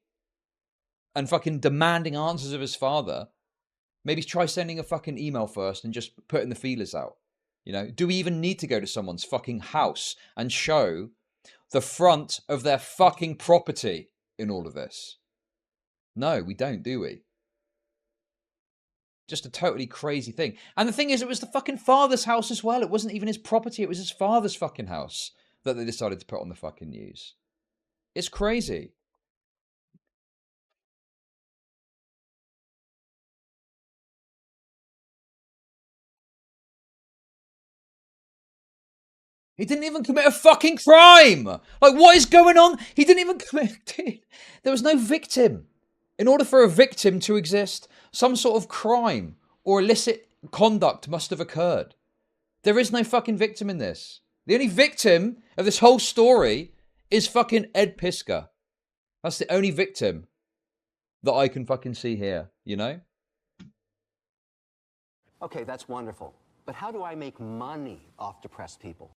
and fucking demanding answers of his father, maybe try sending a fucking email first and just putting the feelers out. You know, do we even need to go to someone's fucking house and show the front of their fucking property in all of this? No, we don't, do we? Just a totally crazy thing. And the thing is, it was the fucking father's house as well. It wasn't even his property. It was his father's fucking house that they decided to put on the fucking news. It's crazy. He didn't even commit a fucking crime. Like, what is going on? He didn't even commit. Dude, there was no victim. In order for a victim to exist, some sort of crime or illicit conduct must have occurred. There is no fucking victim in this. The only victim of this whole story is fucking Ed Piksor. That's the only victim that I can fucking see here, you know? Okay, that's wonderful. But how do I make money off depressed people?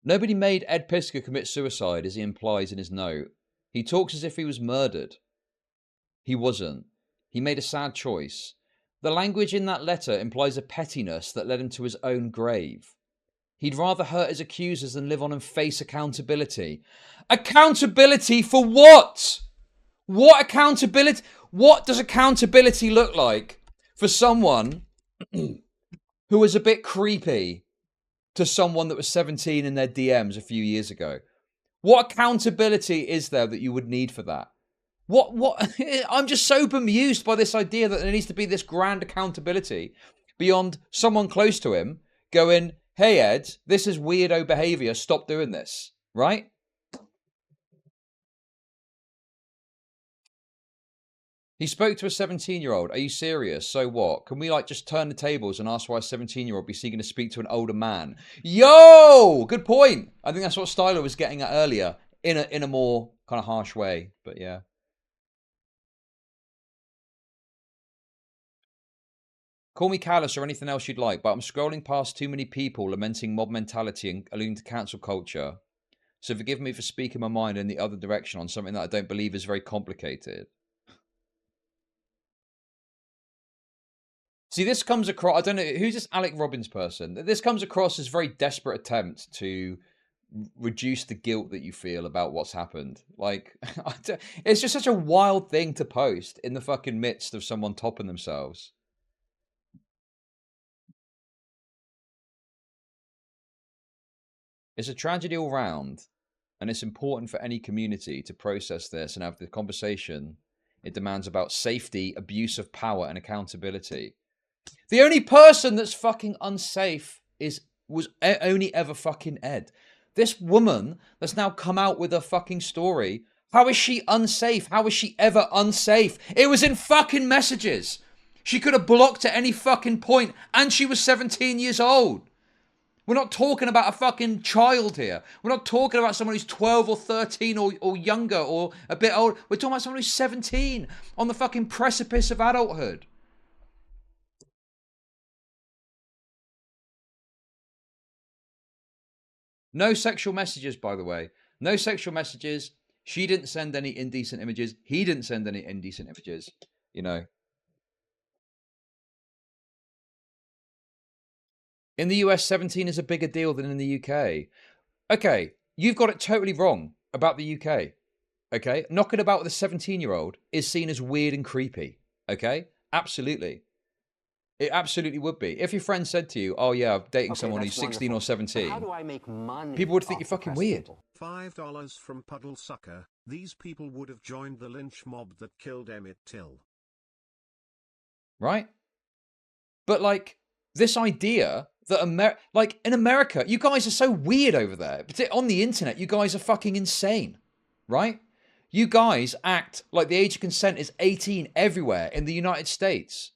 Nobody made Ed Piksor commit suicide, as he implies in his note. He talks as if he was murdered. He wasn't. He made a sad choice. The language in that letter implies a pettiness that led him to his own grave. He'd rather hurt his accusers than live on and face accountability. Accountability for what? What accountability? What does accountability look like for someone who was a bit creepy to someone that was 17 in their DMs a few years ago? What accountability is there that you would need for that? What? I'm just so bemused by this idea that there needs to be this grand accountability beyond someone close to him going, hey, Ed, this is weirdo behavior. Stop doing this, right? He spoke to a 17-year-old. Are you serious? So what? Can we like just turn the tables and ask why a 17-year-old be seeking to speak to an older man? Yo! Good point. I think that's what Styler was getting at earlier in a more kind of harsh way. But yeah. Call me callous or anything else you'd like, but I'm scrolling past too many people lamenting mob mentality and alluding to cancel culture. So forgive me for speaking my mind in the other direction on something that I don't believe is very complicated. See, this comes across, I don't know, who's this Alec Robbins person? This comes across as a very desperate attempt to reduce the guilt that you feel about what's happened. Like, it's just such a wild thing to post in the fucking midst of someone topping themselves. It's a tragedy all round, and it's important for any community to process this and have the conversation it demands about safety, abuse of power, and accountability. The only person that's fucking unsafe was only ever fucking Ed. This woman that's now come out with a fucking story, how is she unsafe? How is she ever unsafe? It was in fucking messages. She could have blocked at any fucking point, and she was 17 years old. We're not talking about a fucking child here. We're not talking about someone who's 12 or 13 or younger or a bit old. We're talking about someone who's 17 on the fucking precipice of adulthood. No sexual messages, by the way. No sexual messages. She didn't send any indecent images. He didn't send any indecent images. You know. In the US, 17 is a bigger deal than in the UK. Okay, you've got it totally wrong about the UK. Okay, knocking about with a 17-year-old is seen as weird and creepy. Okay, absolutely. It absolutely would be. If your friend said to you, oh yeah, I'm dating someone who's 16 or 17, how do I make money people would think you're fucking weird. $5 from Puddle Sucker. These people would have joined the lynch mob that killed Emmett Till. Right? But like, this idea that like in America, you guys are so weird over there. But on the internet, you guys are fucking insane, right? You guys act like the age of consent is 18 everywhere in the United States.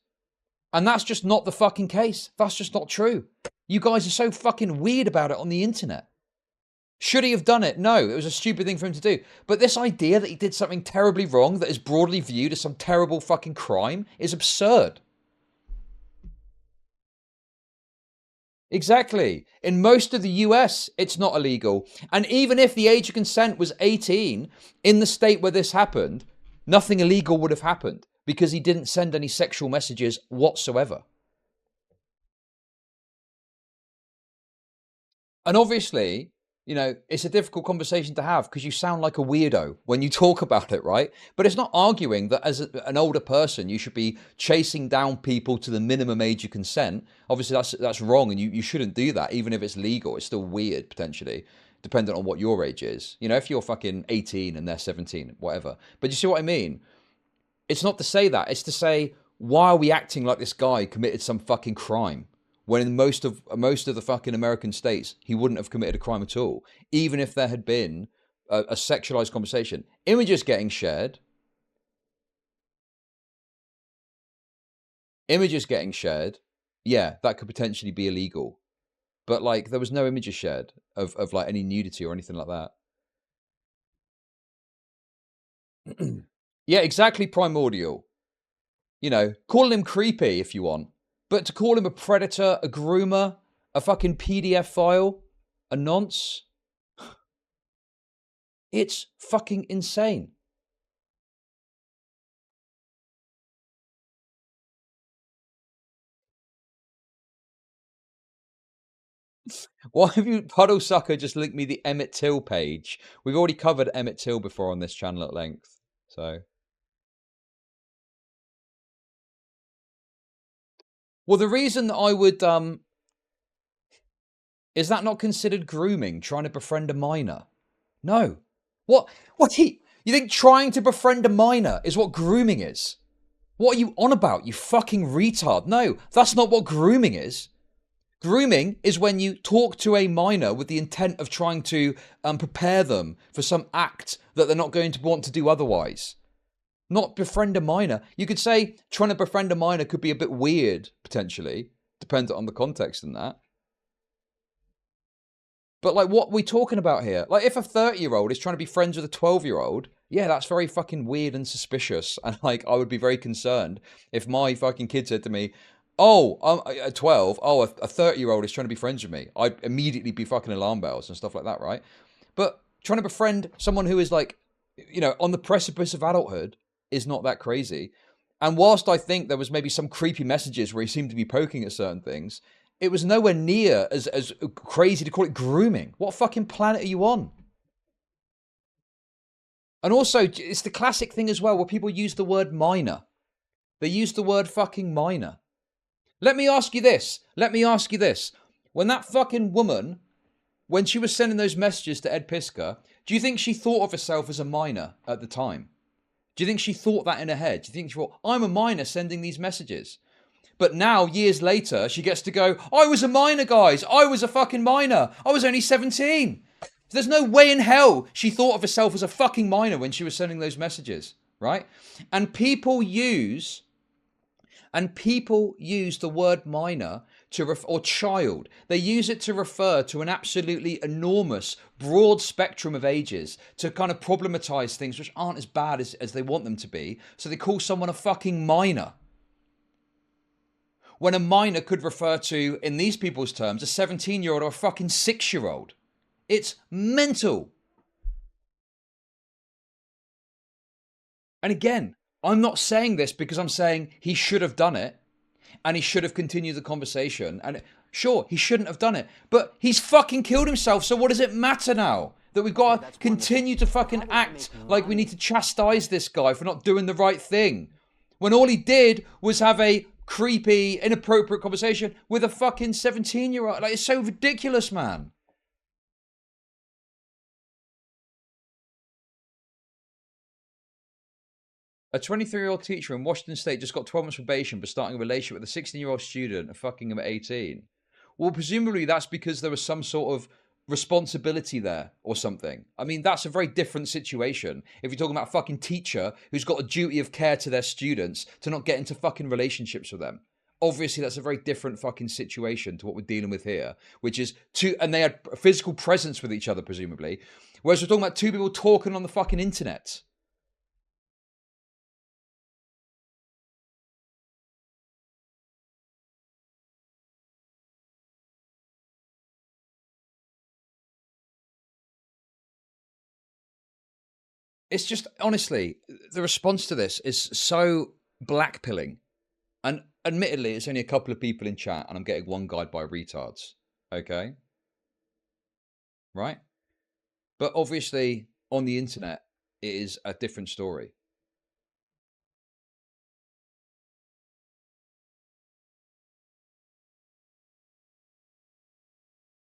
And that's just not the fucking case. That's just not true. You guys are so fucking weird about it on the internet. Should he have done it? No, it was a stupid thing for him to do. But this idea that he did something terribly wrong that is broadly viewed as some terrible fucking crime is absurd. Exactly. In most of the US, it's not illegal. And even if the age of consent was 18 in the state where this happened, nothing illegal would have happened because he didn't send any sexual messages whatsoever. And obviously, you know, it's a difficult conversation to have because you sound like a weirdo when you talk about it, right? But it's not arguing that as an older person, you should be chasing down people to the minimum age of consent. Obviously, that's wrong, and you shouldn't do that, even if it's legal. It's still weird, potentially, dependent on what your age is. You know, if you're fucking 18 and they're 17, whatever. But you see what I mean? It's not to say that. It's to say, why are we acting like this guy committed some fucking crime? When in most of the fucking American states, he wouldn't have committed a crime at all, even if there had been a sexualized conversation. Images getting shared. Yeah, that could potentially be illegal. But like, there was no images shared of like any nudity or anything like that. Yeah, exactly, Primordial. You know, calling him creepy if you want. But to call him a predator, a groomer, a fucking PDF file, a nonce, it's fucking insane. Why have you, Puddle Sucker, just linked me the Emmett Till page? We've already covered Emmett Till before on this channel at length, so... Well, the reason that I would, is that not considered grooming, trying to befriend a minor? No. What you think trying to befriend a minor is what grooming is? What are you on about, you fucking retard? No, that's not what grooming is. Grooming is when you talk to a minor with the intent of trying to prepare them for some act that they're not going to want to do otherwise. not befriend a minor. You could say trying to befriend a minor could be a bit weird, potentially, depending on the context and that. But like, what are we talking about here? Like, if a 30-year-old is trying to be friends with a 12-year-old, yeah, that's very fucking weird and suspicious. And like, I would be very concerned if my fucking kid said to me, oh, I'm at 12, oh, a 30-year-old is trying to be friends with me. I'd immediately be fucking alarm bells and stuff like that, right? But trying to befriend someone who is like, you know, on the precipice of adulthood is not that crazy. And whilst I think there was maybe some creepy messages where he seemed to be poking at certain things, it was nowhere near as crazy to call it grooming. What fucking planet are you on? And also, it's the classic thing as well where people use the word minor. They use the word fucking minor. Let me ask you this. When that fucking woman, when she was sending those messages to Ed Piksor, do you think she thought of herself as a minor at the time? Do you think she thought that in her head? Do you think she thought, I'm a minor sending these messages? But now, years later, she gets to go, I was a minor, guys. I was a fucking minor. I was only 17. There's no way in hell she thought of herself as a fucking minor when she was sending those messages, right? And people use the word minor or child. They use it to refer to an absolutely enormous, broad spectrum of ages to kind of problematize things which aren't as bad as they want them to be. So they call someone a fucking minor. When a minor could refer to, in these people's terms, a 17-year-old or a fucking 6-year-old. It's mental. And again, I'm not saying this because I'm saying he should have done it and he should have continued the conversation. And sure, he shouldn't have done it, but he's fucking killed himself. So what does it matter now? That we've got to continue to fucking act like we need to chastise this guy for not doing the right thing. When all he did was have a creepy, inappropriate conversation with a fucking 17-year-old. Like, it's so ridiculous, man. A 23-year-old teacher in Washington State just got 12 months probation for starting a relationship with a 16-year-old student and fucking him at 18. Well, presumably that's because there was some sort of responsibility there or something. I mean, that's a very different situation. If you're talking about a fucking teacher who's got a duty of care to their students to not get into fucking relationships with them. Obviously, that's a very different fucking situation to what we're dealing with here, which is and they had physical presence with each other, presumably. Whereas we're talking about two people talking on the fucking internet. It's just, honestly, the response to this is so blackpilling. And admittedly, it's only a couple of people in chat and I'm getting one guide by retards. Okay? Right? But obviously, on the internet, it is a different story.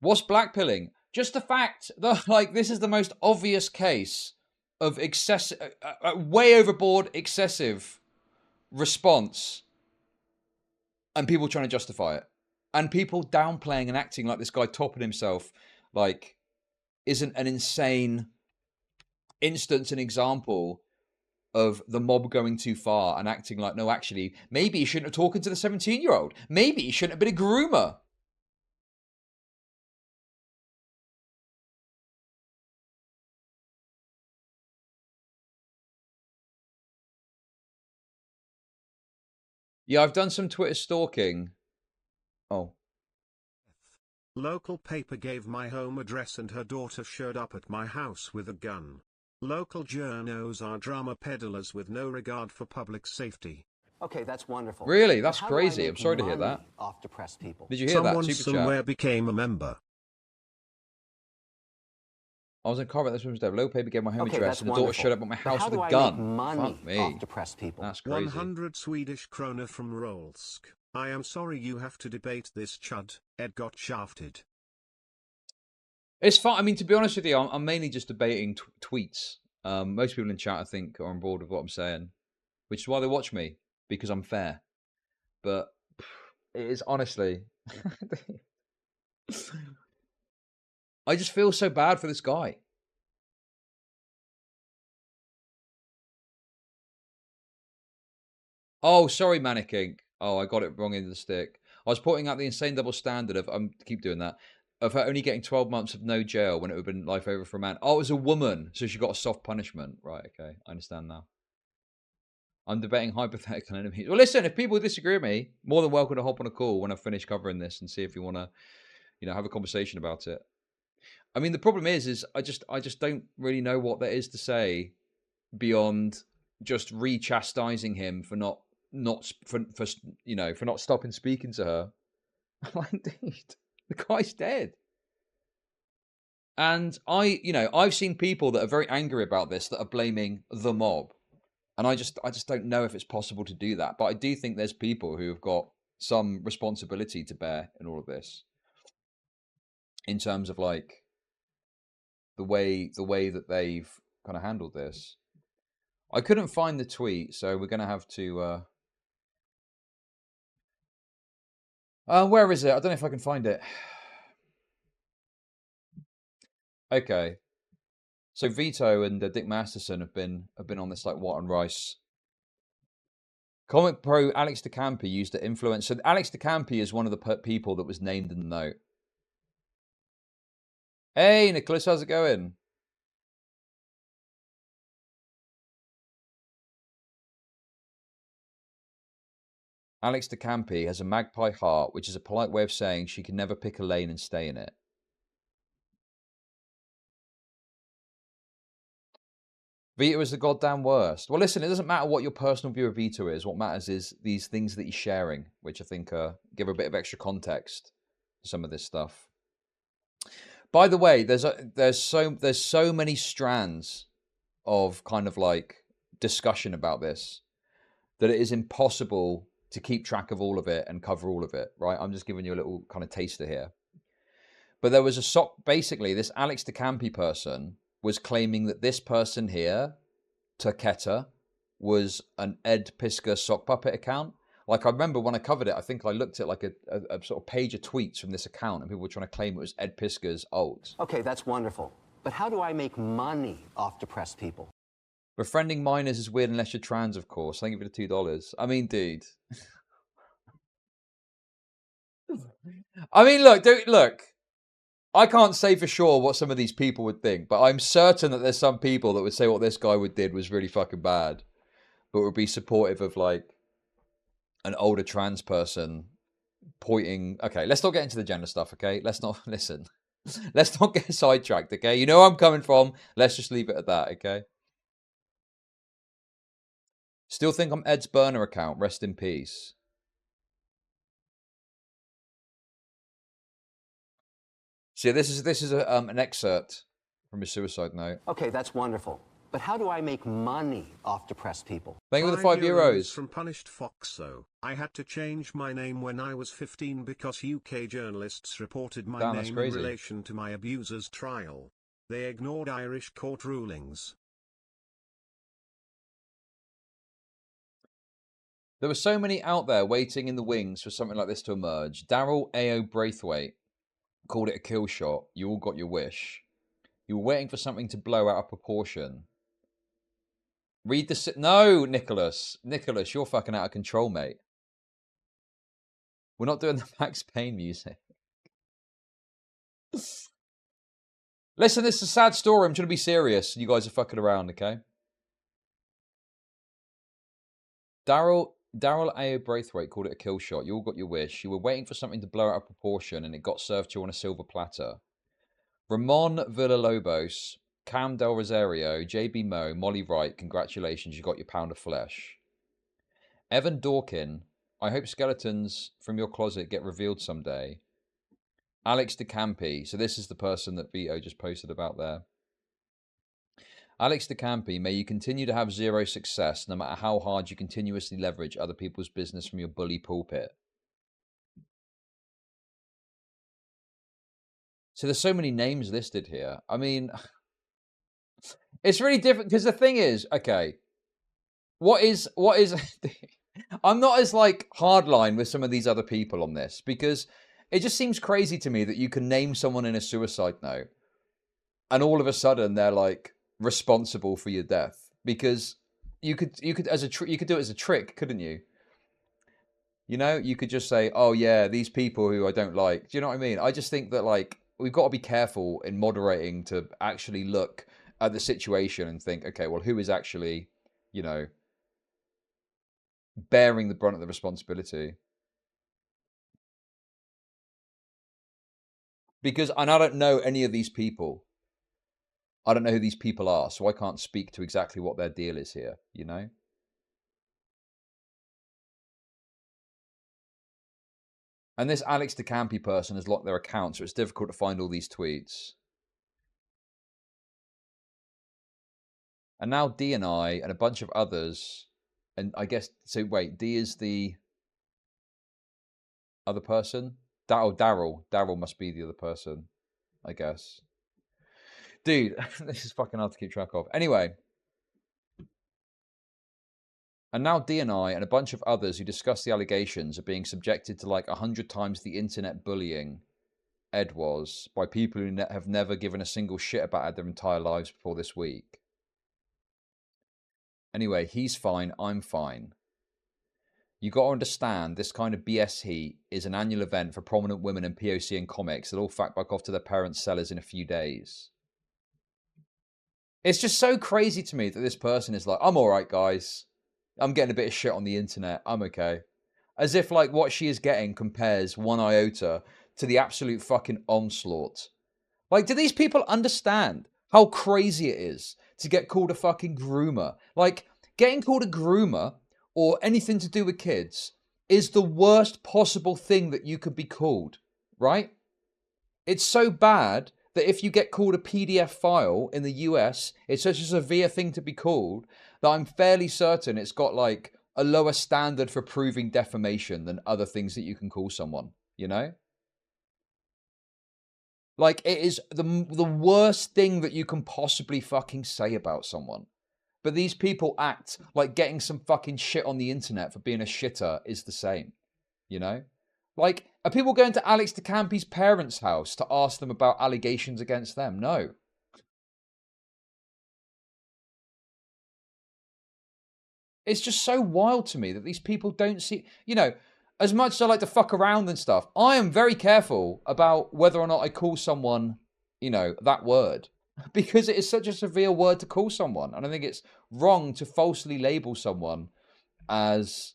What's blackpilling? Just the fact that, like, this is the most obvious case of excessive, way overboard, excessive response, and people trying to justify it, and people downplaying and acting like this guy topping himself, like, isn't an insane instance, an example of the mob going too far and acting like, no, actually, maybe he shouldn't have talked to the 17-year-old. Maybe he shouldn't have been a groomer. Yeah, I've done some Twitter stalking. Oh. Local paper gave my home address and her daughter showed up at my house with a gun. Local journos are drama peddlers with no regard for public safety. Okay, that's wonderful. Really? That's crazy. I'm sorry to hear that. Off depressed people. Did you hear that? Someone somewhere became a member. I was in a car about this woman's day. Low paper gave my home address and the daughter showed up at my house with a gun. Fuck me. Off depressed people. That's crazy. 100 Swedish krona from Rolsk. I am sorry you have to debate this, Chud. Ed got shafted. It's fine. I mean, to be honest with you, I'm mainly just debating tweets. Most people in chat, I think, are on board with what I'm saying, which is why they watch me, because I'm fair. But it is honestly... I just feel so bad for this guy. Oh, sorry, Manic Inc. Oh, I got it wrong in the stick. I was pointing out the insane double standard of, keep doing that, of her only getting 12 months of no jail when it would have been life over for a man. Oh, it was a woman, so she got a soft punishment. Right, okay, I understand now. I'm debating hypothetical enemies. Well, listen, if people disagree with me, more than welcome to hop on a call when I finish covering this and see if you want to, have a conversation about it. I mean, the problem is I just don't really know what there is to say beyond just re-chastising him for not stopping speaking to her. Like, dude, the guy's dead. And I've seen people that are very angry about this that are blaming the mob. And I just don't know if it's possible to do that. But I do think there's people who have got some responsibility to bear in all of this. In terms of like the way that they've kind of handled this. I couldn't find the tweet, so we're gonna have to where is it? I don't know if I can find it. Okay. So Vito and Dick Masterson have been on this like what and rice. Comic pro Alex DeCampi used to influence. So Alex DeCampi is one of the people that was named in the note. Hey Nicholas, how's it going? Alex DeCampi has a magpie heart, which is a polite way of saying she can never pick a lane and stay in it. Vito is the goddamn worst. Well, listen, it doesn't matter what your personal view of Vito is. What matters is these things that he's sharing, which I think give a bit of extra context to some of this stuff. By the way, there's so many strands of kind of like discussion about this that it is impossible to keep track of all of it and cover all of it, right? I'm just giving you a little kind of taster here. But there was basically this Alex DeCampi person was claiming that this person here, Turketa, was an Ed Piskor sock puppet account. Like I remember when I covered it, I think I looked at like a sort of page of tweets from this account and people were trying to claim it was Ed Piskor's alt. Okay, that's wonderful. But how do I make money off depressed people? Befriending minors is weird unless you're trans, of course. Thank you for the $2. I mean, dude. I mean, look. I can't say for sure what some of these people would think, but I'm certain that there's some people that would say what this guy did was really fucking bad, but would be supportive of like an older trans person pointing. Okay, let's not get into the gender stuff. Okay, let's not listen. Let's not get sidetracked. Okay, you know where I'm coming from. Let's just leave it at that. Okay. Still think I'm Ed's burner account. Rest in peace. See, this is an excerpt from his suicide note. Okay, that's wonderful. But how do I make money off depressed people? Thank you for the €5. From Punished Foxo. I had to change my name when I was 15 because UK journalists reported my name in relation to my abuser's trial. They ignored Irish court rulings. There were so many out there waiting in the wings for something like this to emerge. Daryl A.O. Braithwaite called it a kill shot. You all got your wish. You were waiting for something to blow out of proportion. Read the... No, Nicholas. Nicholas, you're fucking out of control, mate. We're not doing the Max Payne music. Listen, this is a sad story. I'm trying to be serious. You guys are fucking around, okay? Daryl A. Braithwaite called it a kill shot. You all got your wish. You were waiting for something to blow out of proportion, and it got served to you on a silver platter. Ramon Villalobos, Cam Del Rosario, JB Moe, Molly Wright, congratulations, you got your pound of flesh. Evan Dawkin, I hope skeletons from your closet get revealed someday. Alex DeCampi, so this is the person that Vito just posted about there. Alex DeCampi, may you continue to have zero success no matter how hard you continuously leverage other people's business from your bully pulpit. So there's so many names listed here. I mean, it's really different because the thing is, okay, what is I'm not as like hardline with some of these other people on this because it just seems crazy to me that you can name someone in a suicide note and all of a sudden they're like responsible for your death because you could do it as a trick, couldn't you? You know, you could just say, oh yeah, these people who I don't like. Do you know what I mean? I just think that like we've got to be careful in moderating to actually look at the situation and think, okay, well, who is actually, you know, bearing the brunt of the responsibility? Because, and I don't know any of these people. I don't know who these people are, so I can't speak to exactly what their deal is here, you know? And this Alex DeCampi person has locked their account, so it's difficult to find all these tweets. And now D and I and a bunch of others, and I guess, so wait, D is the other person? Daryl. Daryl must be the other person, I guess. Dude, this is fucking hard to keep track of. Anyway. And now D and I and a bunch of others who discuss the allegations are being subjected to like 100 times the internet bullying Ed was by people who have never given a single shit about Ed their entire lives before this week. Anyway, he's fine, I'm fine. You got to understand, this kind of BS heat is an annual event for prominent women in POC and comics that all fact back off to their parents' sellers in a few days. It's just so crazy to me that this person is like, I'm all right, guys. I'm getting a bit of shit on the internet. I'm okay. As if like what she is getting compares one iota to the absolute fucking onslaught. Like, do these people understand how crazy it is to get called a fucking groomer? Like, getting called a groomer or anything to do with kids is the worst possible thing that you could be called, right? It's so bad that if you get called a PDF file in the US, it's such a severe thing to be called that I'm fairly certain it's got like a lower standard for proving defamation than other things that you can call someone, you know? Like, it is the worst thing that you can possibly fucking say about someone. But these people act like getting some fucking shit on the internet for being a shitter is the same, you know? Like, are people going to Alex DeCampi's parents' house to ask them about allegations against them? No. It's just so wild to me that these people don't see, you know, as much as I like to fuck around and stuff, I am very careful about whether or not I call someone, you know, that word. Because it is such a severe word to call someone. And I think it's wrong to falsely label someone as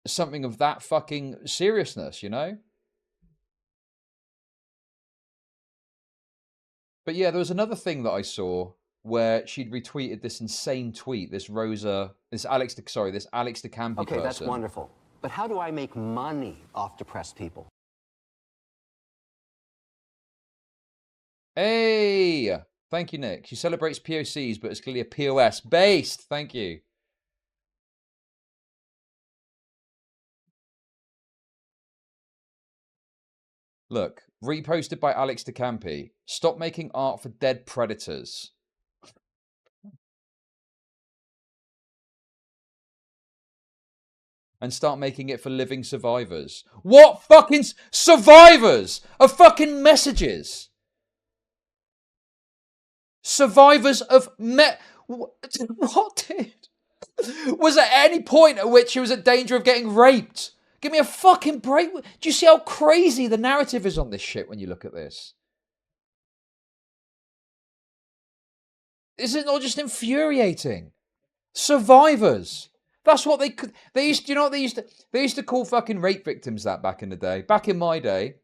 something of that fucking seriousness, you know? But yeah, there was another thing that I saw where she'd retweeted this insane tweet, this Alex DeCampi Okay, person. that's wonderful. But how do I make money off depressed people? Hey! Thank you, Nick. She celebrates POCs, but it's clearly a POS based. Thank you. Look, reposted by Alex DeCampi. Stop making art for dead predators. And start making it for living survivors. What fucking survivors of fucking messages? Survivors of what did? Was there any point at which he was at danger of getting raped? Give me a fucking break. Do you see how crazy the narrative is on this shit when you look at this? Is it not just infuriating? Survivors. That's what they used to, you know what they used to call fucking rape victims that back in the day. Back in my day,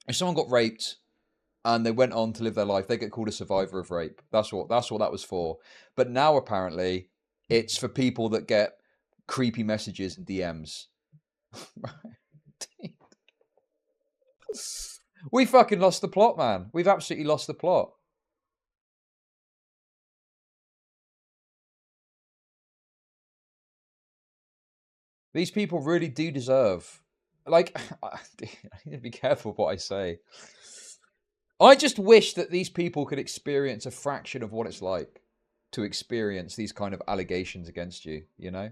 if someone got raped and they went on to live their life, they get called a survivor of rape. That's what that was for. But now apparently it's for people that get creepy messages and DMs. We fucking lost the plot, man. We've absolutely lost the plot. These people really do deserve, like, I need to be careful what I say. I just wish that these people could experience a fraction of what it's like to experience these kind of allegations against you, you know?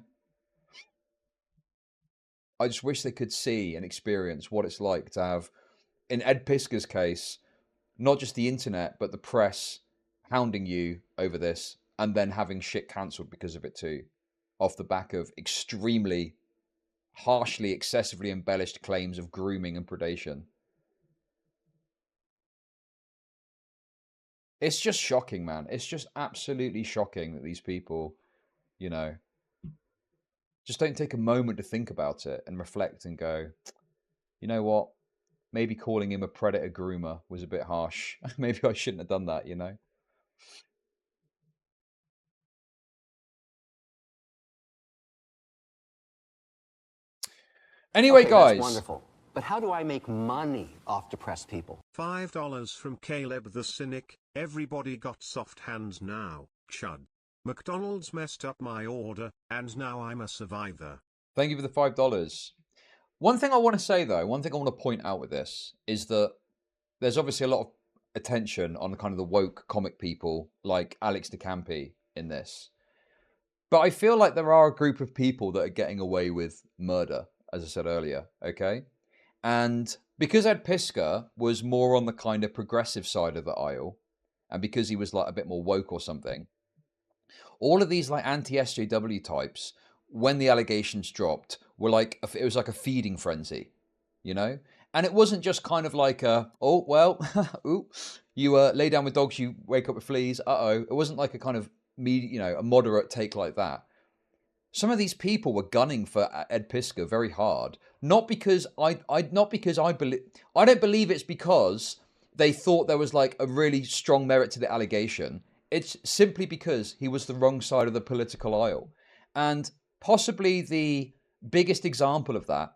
I just wish they could see and experience what it's like to have, in Ed Piskor's case, not just the internet, but the press hounding you over this and then having shit cancelled because of it too, off the back of extremely harshly, excessively embellished claims of grooming and predation. It's just shocking, man. It's just absolutely shocking that these people, you know, just don't take a moment to think about it and reflect and go, you know what? Maybe calling him a predator groomer was a bit harsh. Maybe I shouldn't have done that, you know? Anyway, okay, guys. That's wonderful. But how do I make money off depressed people? $5 from Caleb the Cynic. Everybody got soft hands now, Chud. McDonald's messed up my order, and now I'm a survivor. Thank you for the $5. One thing I want to say, though, one thing I want to point out with this is that there's obviously a lot of attention on kind of the woke comic people like Alex DeCampi in this. But I feel like there are a group of people that are getting away with murder, as I said earlier, okay? And because Ed Piskor was more on the kind of progressive side of the aisle, and because he was like a bit more woke or something, all of these like anti-SJW types, when the allegations dropped, were like, it was like a feeding frenzy, you know? And it wasn't just kind of like a, oh, well, ooh, you lay down with dogs, you wake up with fleas, uh-oh. It wasn't like a kind of, a moderate take like that. Some of these people were gunning for Ed Piskor very hard, not because I don't believe it's because they thought there was like a really strong merit to the allegation. It's simply because he was the wrong side of the political aisle. And possibly the biggest example of that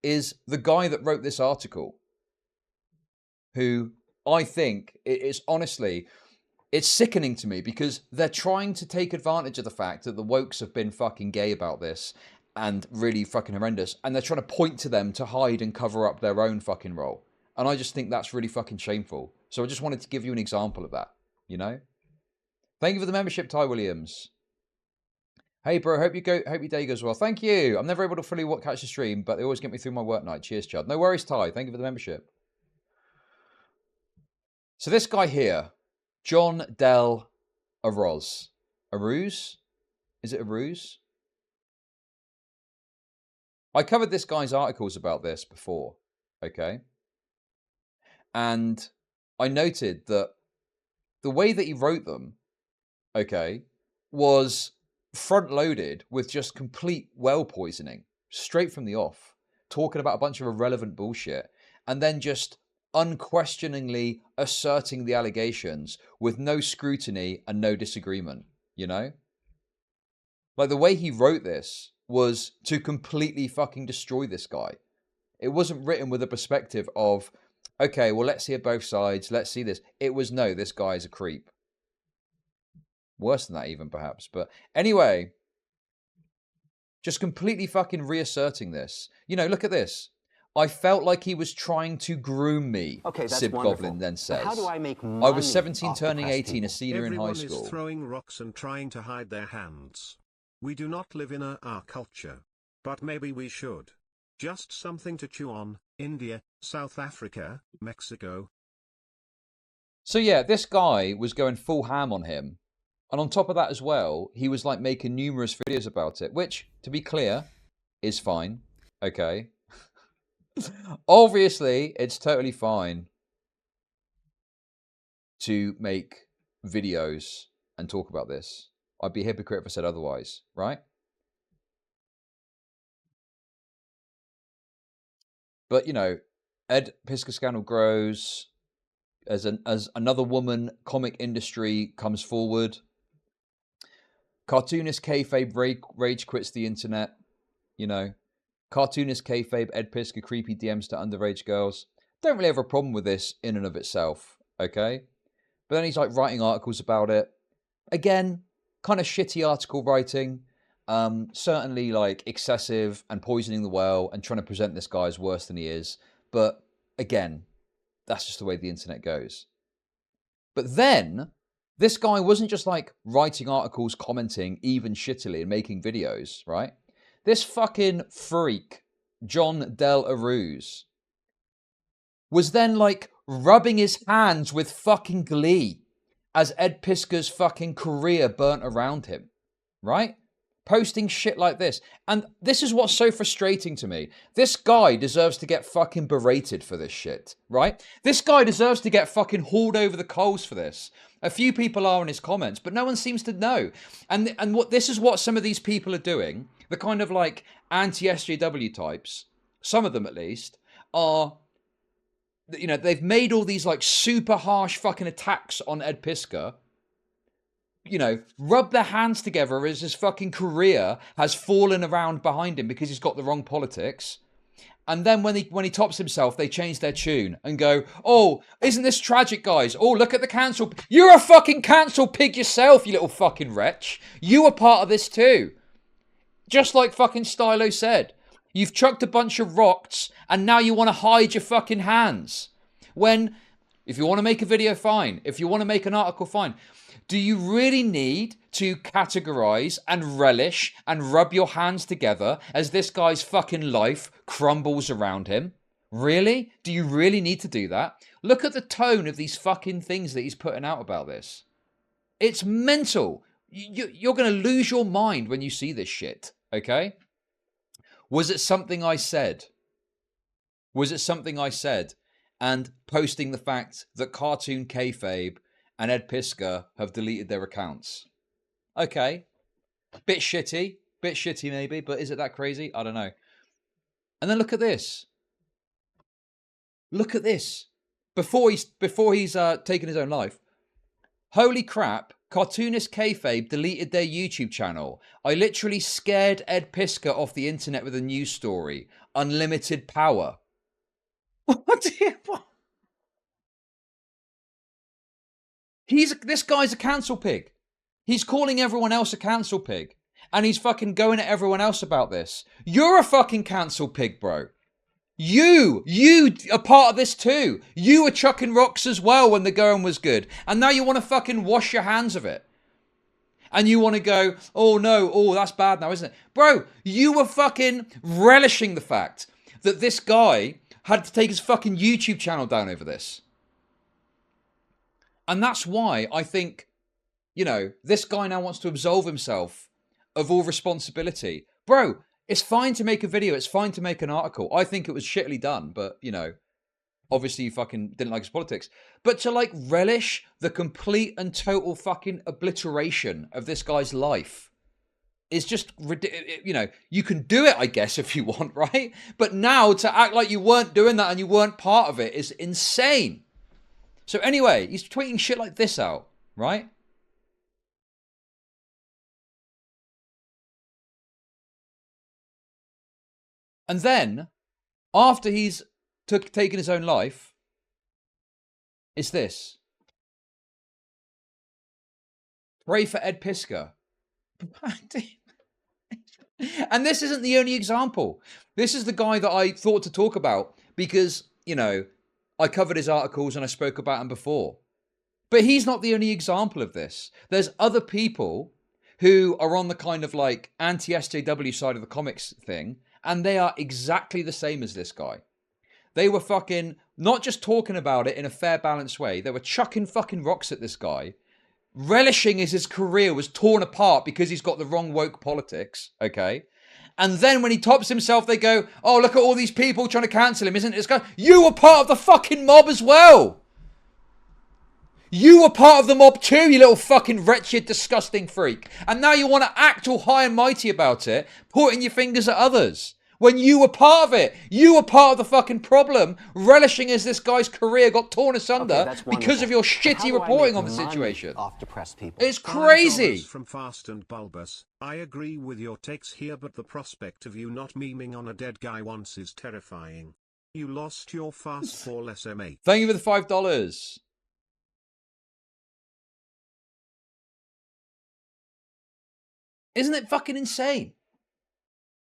is the guy that wrote this article, who I think is honestly, it's sickening to me because they're trying to take advantage of the fact that the wokes have been fucking gay about this and really fucking horrendous. And they're trying to point to them to hide and cover up their own fucking role. And I just think that's really fucking shameful. So I just wanted to give you an example of that, you know? Thank you for the membership, Ty Williams. Hey, bro, hope your day goes well. Thank you. I'm never able to fully catch the stream, but they always get me through my work night. Cheers, Chud. No worries, Ty. Thank you for the membership. So this guy here, John Del Arroz. Arroz? Is it Arroz? I covered this guy's articles about this before, okay? And I noted that the way that he wrote them, okay, was front-loaded with just complete well poisoning, straight from the off, talking about a bunch of irrelevant bullshit, and then just unquestioningly asserting the allegations with no scrutiny and no disagreement, you know? Like, the way he wrote this was to completely fucking destroy this guy. It wasn't written with a perspective of, okay, well, let's hear both sides, let's see this. It was, no, this guy is a creep. Worse than that even, perhaps. But anyway, just completely fucking reasserting this. You know, look at this. I felt like he was trying to groom me, okay, that's Sib wonderful. Goblin then says. But how do I make money? I was 17 turning 18, a senior in high Everyone school. is throwing rocks and trying to hide their hands. We do not live in our culture. But maybe we should. Just something to chew on. India, South Africa, Mexico. So yeah, this guy was going full ham on him. And on top of that as well, he was like making numerous videos about it, which, to be clear, is fine. Okay. Obviously, it's totally fine to make videos and talk about this. I'd be a hypocrite if I said otherwise, right? But, you know, Ed Piskor scandal grows as another woman comic industry comes forward. Cartoonist kayfabe rage quits the internet, you know. Cartoonist kayfabe Ed Piskor creepy DMs to underage girls. Don't really have a problem with this in and of itself, okay? But then he's like writing articles about it. Again, kind of shitty article writing. Certainly like excessive and poisoning the well and trying to present this guy as worse than he is. But again, that's just the way the internet goes. But then this guy wasn't just like writing articles, commenting even shittily and making videos, right? This fucking freak, John Del Arroz, was then like rubbing his hands with fucking glee as Ed Piskor's fucking career burnt around him, right? posting shit like this. And this is what's so frustrating to me. This guy deserves to get fucking berated for this shit, right? This guy deserves to get fucking hauled over the coals for this. A few people are in his comments, but no one seems to know. And what this is what some of these people are doing, the kind of like anti-SJW types, some of them at least, are, you know, they've made all these like super harsh fucking attacks on Ed Piskor, you know, rub their hands together as his fucking career has fallen around behind him because he's got the wrong politics. And then when he tops himself, they change their tune and go, oh, isn't this tragic, guys? Oh, look at the cancel. You're a fucking cancel pig yourself, you little fucking wretch. You were part of this too. Just like fucking Stylo said. You've chucked a bunch of rocks and now you want to hide your fucking hands. When, if you want to make a video, fine. If you want to make an article, fine. Do you really need to categorize and relish and rub your hands together as this guy's fucking life crumbles around him? Really? Do you really need to do that? Look at the tone of these fucking things that he's putting out about this. It's mental. You're going to lose your mind when you see this shit, okay? Was it something I said? Was it something I said? And posting the fact that Cartoon Kayfabe and Ed Piskor have deleted their accounts. Okay. Bit shitty maybe, but is it that crazy? I don't know. And then look at this. Look at this. Before he's taken his own life. Holy crap, Cartoonist Kayfabe deleted their YouTube channel. I literally scared Ed Piskor off the internet with a news story. Unlimited power. What? This guy's a cancel pig. He's calling everyone else a cancel pig. And he's fucking going at everyone else about this. You're a fucking cancel pig, bro. You are part of this too. You were chucking rocks as well when the going was good. And now you want to fucking wash your hands of it. And you want to go, oh no, oh that's bad now, isn't it? Bro, you were fucking relishing the fact that this guy had to take his fucking YouTube channel down over this. And that's why I think, you know, this guy now wants to absolve himself of all responsibility. Bro, it's fine to make a video. It's fine to make an article. I think it was shittily done, but, you know, obviously you fucking didn't like his politics. But to, like, relish the complete and total fucking obliteration of this guy's life is just, you know, you can do it, I guess, if you want, right? But now to act like you weren't doing that and you weren't part of it is insane. So anyway, he's tweeting shit like this out, right? And then, after he's taken his own life, it's this. Pray for Ed Piskor. And this isn't the only example. This is the guy that I thought to talk about because, you know, I covered his articles and I spoke about him before. But he's not the only example of this. There's other people who are on the kind of like anti-SJW side of the comics thing, and they are exactly the same as this guy. They were fucking not just talking about it in a fair, balanced way. They were chucking fucking rocks at this guy, relishing as his career was torn apart because he's got the wrong woke politics, okay? And then when he tops himself, they go, oh, look at all these people trying to cancel him, isn't it? This guy, you were part of the fucking mob as well. You were part of the mob too, you little fucking wretched, disgusting freak. And now you want to act all high and mighty about it, pointing your fingers at others. When you were part of it. You were part of the fucking problem, relishing as this guy's career got torn asunder because of your shitty reporting on the situation. Off depressed people? It's crazy. From Fast and Bulbous, I agree with your takes here, but the prospect of you not memeing on a dead guy once is terrifying. You lost your fastball SMA. Thank you for the $5. Isn't it fucking insane?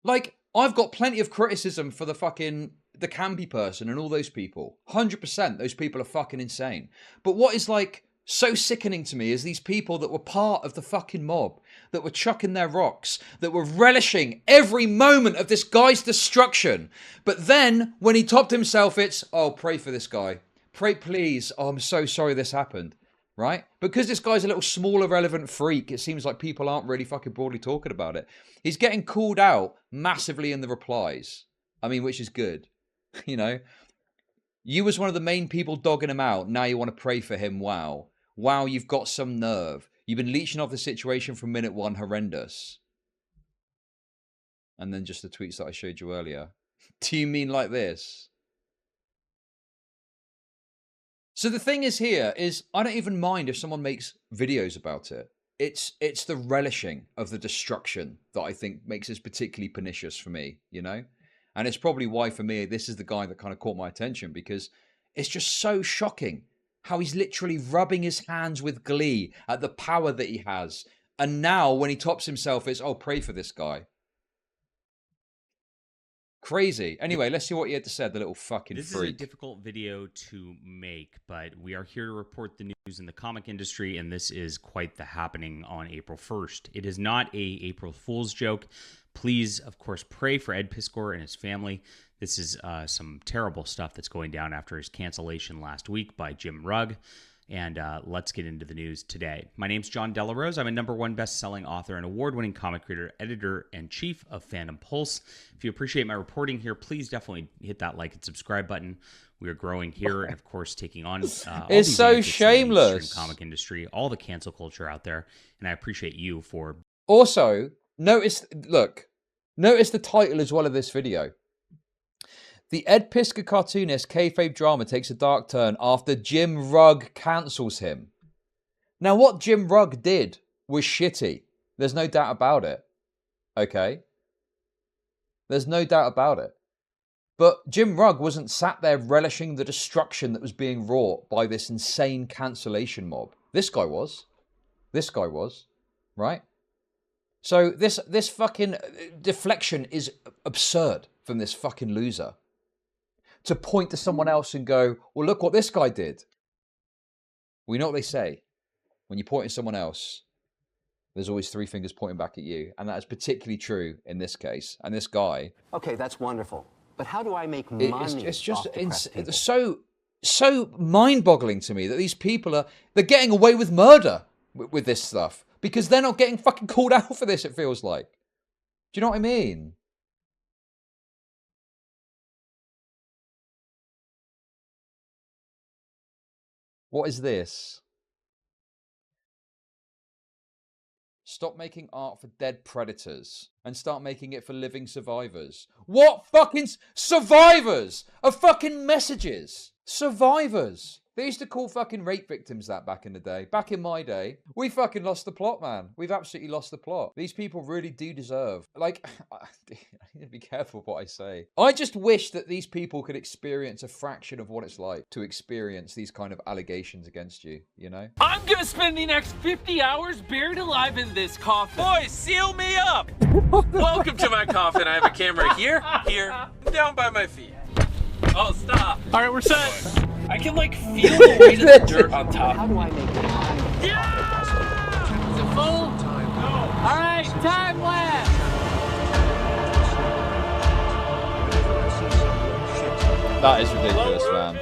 Like, I've got plenty of criticism for the campy person and all those people. 100%, those people are fucking insane. But what is like so sickening to me is these people that were part of the fucking mob, that were chucking their rocks, that were relishing every moment of this guy's destruction. But then, when he topped himself, it's, oh, pray for this guy. Pray, please. Oh, I'm so sorry this happened. right? Because this guy's a little small, irrelevant freak, it seems like people aren't really fucking broadly talking about it. He's getting called out massively in the replies. I mean, which is good. You know? You was one of the main people dogging him out. Now you want to pray for him. Wow. Wow, you've got some nerve. You've been leeching off the situation from minute one. Horrendous. And then just the tweets that I showed you earlier. Do you mean like this? So the thing is here is I don't even mind if someone makes videos about it. It's the relishing of the destruction that I think makes this particularly pernicious for me, you know? And it's probably why for me, this is the guy that kind of caught my attention, because it's just so shocking how he's literally rubbing his hands with glee at the power that he has. And now when he tops himself, it's, oh, pray for this guy. Crazy. Anyway, let's see what he had to say, the little fucking freak. This is a difficult video to make, but we are here to report the news in the comic industry, and this is quite the happening on April 1st. It is not a April Fool's joke. Please, of course, pray for Ed Piksor and his family. This is some terrible stuff that's going down after his cancellation last week by Jim Rugg. And let's get into the news today. My name's John Delarose. I'm a #1 best-selling author and award-winning comic creator, editor-in-chief of Fandom Pulse. If you appreciate my reporting here, please definitely hit that like and subscribe button. We are growing here and, of course, taking on all it's so shameless. Comic industry, all the cancel culture out there, and I appreciate you for... Also, notice the title as well of this video. The Ed Piskor cartoonist kayfabe drama takes a dark turn after Jim Rugg cancels him. Now, what Jim Rugg did was shitty. There's no doubt about it. Okay? There's no doubt about it. But Jim Rugg wasn't sat there relishing the destruction that was being wrought by this insane cancellation mob. This guy was. This guy was. Right? So this fucking deflection is absurd from this fucking loser. To point to someone else and go, well, look what this guy did. We know what they say. When you point at someone else, there's always three fingers pointing back at you. And that is particularly true in this case. And this guy... Okay, that's wonderful. But how do I make money? It's just it's so mind-boggling to me that these people they're getting away with murder with this stuff. Because they're not getting fucking called out for this, it feels like. Do you know what I mean? What is this? Stop making art for dead predators and start making it for living survivors. What fucking survivors of fucking messages? Survivors. They used to call fucking rape victims that back in the day. Back in my day. We fucking lost the plot, man. We've absolutely lost the plot. These people really do deserve... Like, I need to be careful what I say. I just wish that these people could experience a fraction of what it's like to experience these kind of allegations against you, you know? I'm gonna spend the next 50 hours buried alive in this coffin. Boys, seal me up! Welcome to my coffin. I have a camera here, down by my feet. Oh, stop. All right, we're set. I can, like, feel the weight of the dirt on top. How do I make money? Yeah! Is it full? No. All right, time lapse. That is ridiculous, man.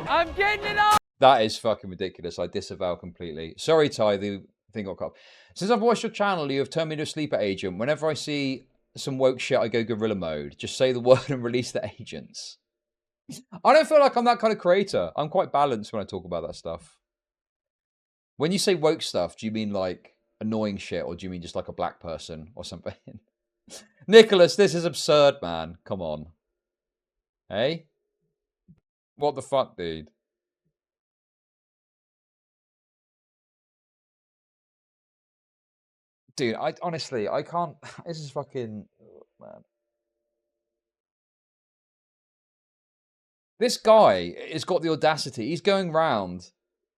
I'm getting it off. That is fucking ridiculous. I disavow completely. Sorry, Ty, the thing got cut. Since I've watched your channel, you have turned me into a sleeper agent. Whenever I see some woke shit, I go gorilla mode. Just say the word and release the agents. I don't feel like I'm that kind of creator. I'm quite balanced when I talk about that stuff. When you say woke stuff, do you mean like annoying shit, or do you mean just like a black person or something? Nicholas, this is absurd, man. Come on. Hey? What the fuck, dude? Dude, honestly, I can't... This is fucking... man. This guy has got the audacity. He's going round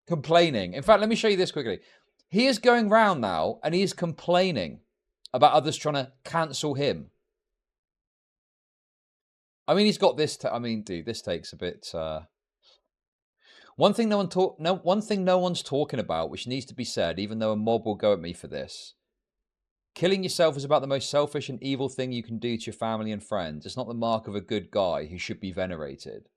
complaining. In fact, let me show you this quickly. He is going round now and he is complaining about others trying to cancel him. I mean, he's got this... I mean, dude, this takes a bit... One thing no one's talking about, which needs to be said, even though a mob will go at me for this. Killing yourself is about the most selfish and evil thing you can do to your family and friends. It's not the mark of a good guy who should be venerated.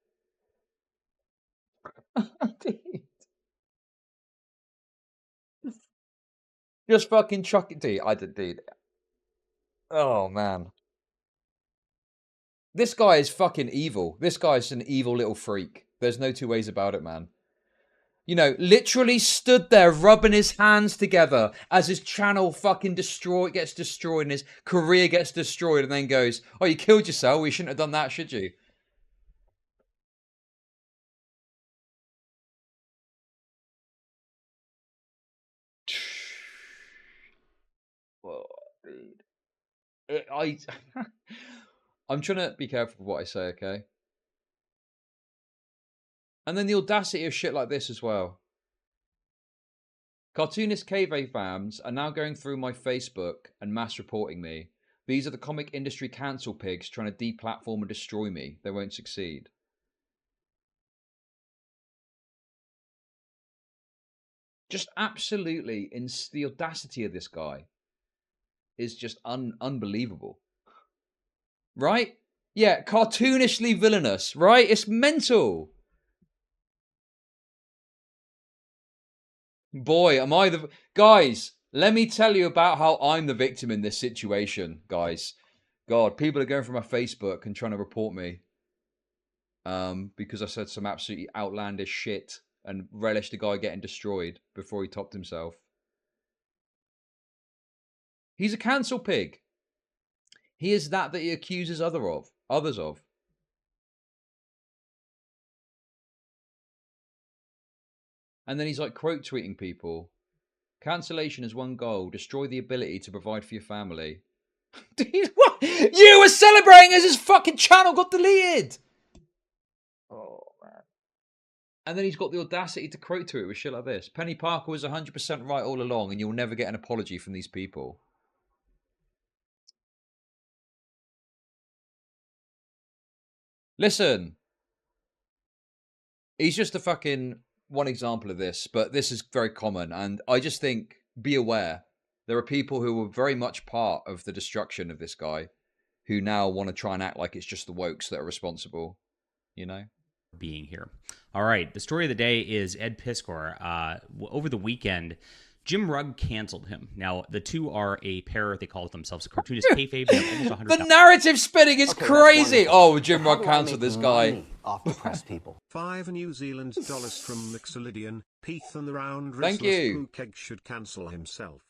Just fucking chuck it, dude. I did, dude. Oh, man. This guy is fucking evil. This guy's an evil little freak. There's no two ways about it, man. You know, literally stood there rubbing his hands together as his channel fucking gets destroyed and his career gets destroyed, and then goes, "Oh, you killed yourself. We shouldn't have done that, should you?" Whoa, dude. I'm trying to be careful with what I say, okay? And then the audacity of shit like this as well. Cartoonist KV fans are now going through my Facebook and mass reporting me. These are the comic industry cancel pigs trying to deplatform and destroy me. They won't succeed. Just absolutely, the audacity of this guy is just unbelievable. Right? Yeah, cartoonishly villainous, right? It's mental. Boy, am I the... Guys, let me tell you about how I'm the victim in this situation, guys. God, people are going through my Facebook and trying to report me. Because I said some absolutely outlandish shit and relished a guy getting destroyed before he topped himself. He's a cancel pig. He is that he accuses others of. And then he's like quote tweeting people. Cancellation has one goal: destroy the ability to provide for your family. Dude, what? You were celebrating as his fucking channel got deleted. Oh, man. And then he's got the audacity to quote tweet with shit like this. Penny Parker was 100% right all along, and you'll never get an apology from these people. Listen. He's just a fucking... one example of this, but this is very common, and I just think, be aware, there are people who were very much part of the destruction of this guy who now want to try and act like it's just the wokes that are responsible, you know? Being here. All right, the story of the day is Ed Piksor. Over the weekend, Jim Rugg canceled him. Now, the two are a pair. They call themselves a cartoonist kayfabe. The narrative spinning is crazy. Oh, Jim Rugg canceled this guy. Off the press people. $5 New Zealand from Mixolydian. Peath and the round Thank you. Keg should cancel himself.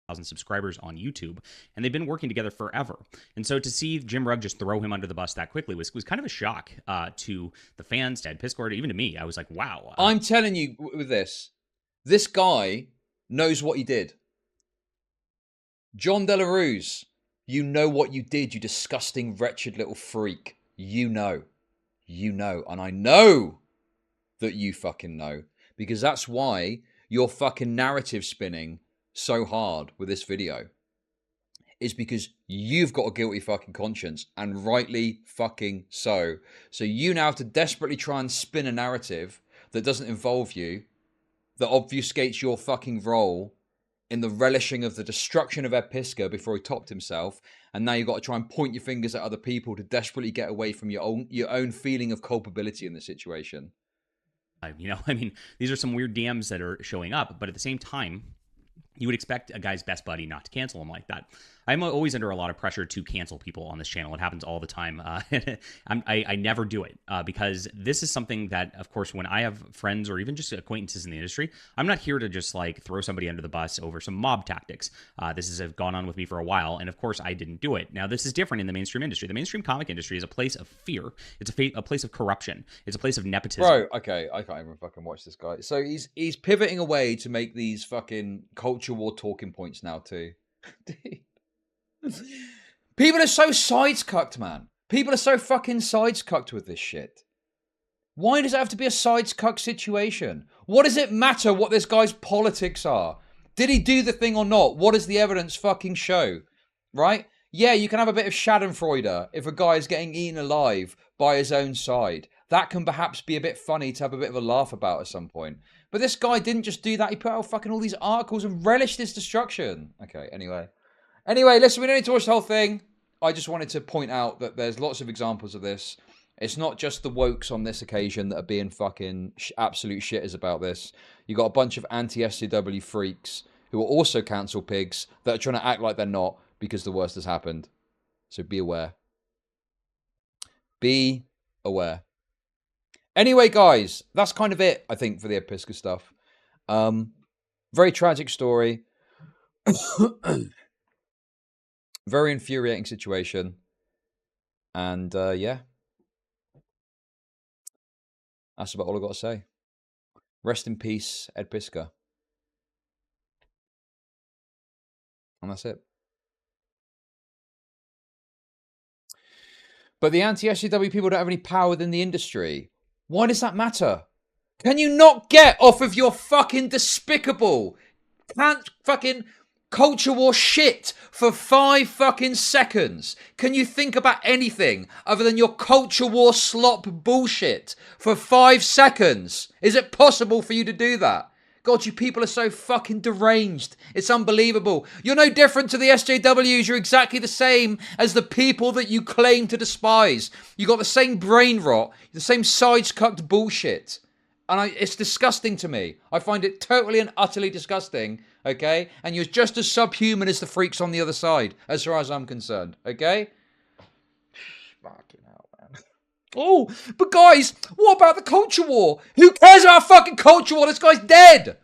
1,000 subscribers on YouTube, and they've been working together forever. And so to see Jim Rugg just throw him under the bus that quickly was kind of a shock to the fans, to Ed Piksor, even to me. I was like, wow. I'm telling you with this guy knows what he did. John Delarose, you know what you did, you disgusting, wretched little freak. You know. You know. And I know that you fucking know. Because that's why you're fucking narrative spinning so hard with this video. Is because you've got a guilty fucking conscience, and rightly fucking so. So you now have to desperately try and spin a narrative that doesn't involve you, that obfuscates your fucking role in the relishing of the destruction of Ed Piksor before he topped himself, and now you've got to try and point your fingers at other people to desperately get away from your own feeling of culpability in the situation. You know, I mean, these are some weird DMs that are showing up, but at the same time, you would expect a guy's best buddy not to cancel him like that. I'm always under a lot of pressure to cancel people on this channel. It happens all the time. I never do it because this is something that, of course, when I have friends or even just acquaintances in the industry, I'm not here to just like throw somebody under the bus over some mob tactics. This has gone on with me for a while, and of course, I didn't do it. Now, this is different in the mainstream industry. The mainstream comic industry is a place of fear. It's a place of corruption. It's a place of nepotism. Bro, okay, I can't even fucking watch this guy. So he's pivoting away to make these fucking culture war talking points now too. People are so sides-cucked, man. People are so fucking sides-cucked with this shit. Why does it have to be a sides-cuck situation? What does it matter what this guy's politics are? Did he do the thing or not? What does the evidence fucking show? Right? Yeah, you can have a bit of schadenfreude if a guy is getting eaten alive by his own side. That can perhaps be a bit funny to have a bit of a laugh about at some point. But this guy didn't just do that. He put out fucking all these articles and relished his destruction. Okay, anyway, listen, we don't need to watch the whole thing. I just wanted to point out that there's lots of examples of this. It's not just the wokes on this occasion that are being fucking absolute shitters about this. You got a bunch of anti-SJW freaks who are also cancel pigs that are trying to act like they're not because the worst has happened. So be aware. Be aware. Anyway, guys, that's kind of it, I think, for the Ed Piksor stuff. Very tragic story. Very infuriating situation. And, yeah. That's about all I've got to say. Rest in peace, Ed Piksor. And that's it. But the anti-SJW people don't have any power within the industry. Why does that matter? Can you not get off of your fucking despicable, can't fucking culture war shit for 5 fucking seconds? Can you think about anything other than your culture war slop bullshit for 5 seconds? Is it possible for you to do that? God, you people are so fucking deranged. It's unbelievable. You're no different to the SJWs. You're exactly the same as the people that you claim to despise. You got the same brain rot, the same sides-cucked bullshit. And it's disgusting to me. I find it totally and utterly disgusting, okay? And you're just as subhuman as the freaks on the other side, as far as I'm concerned, okay? Fucking hell, man. Oh, but guys, what about the culture war? Who cares about fucking culture war? This guy's dead.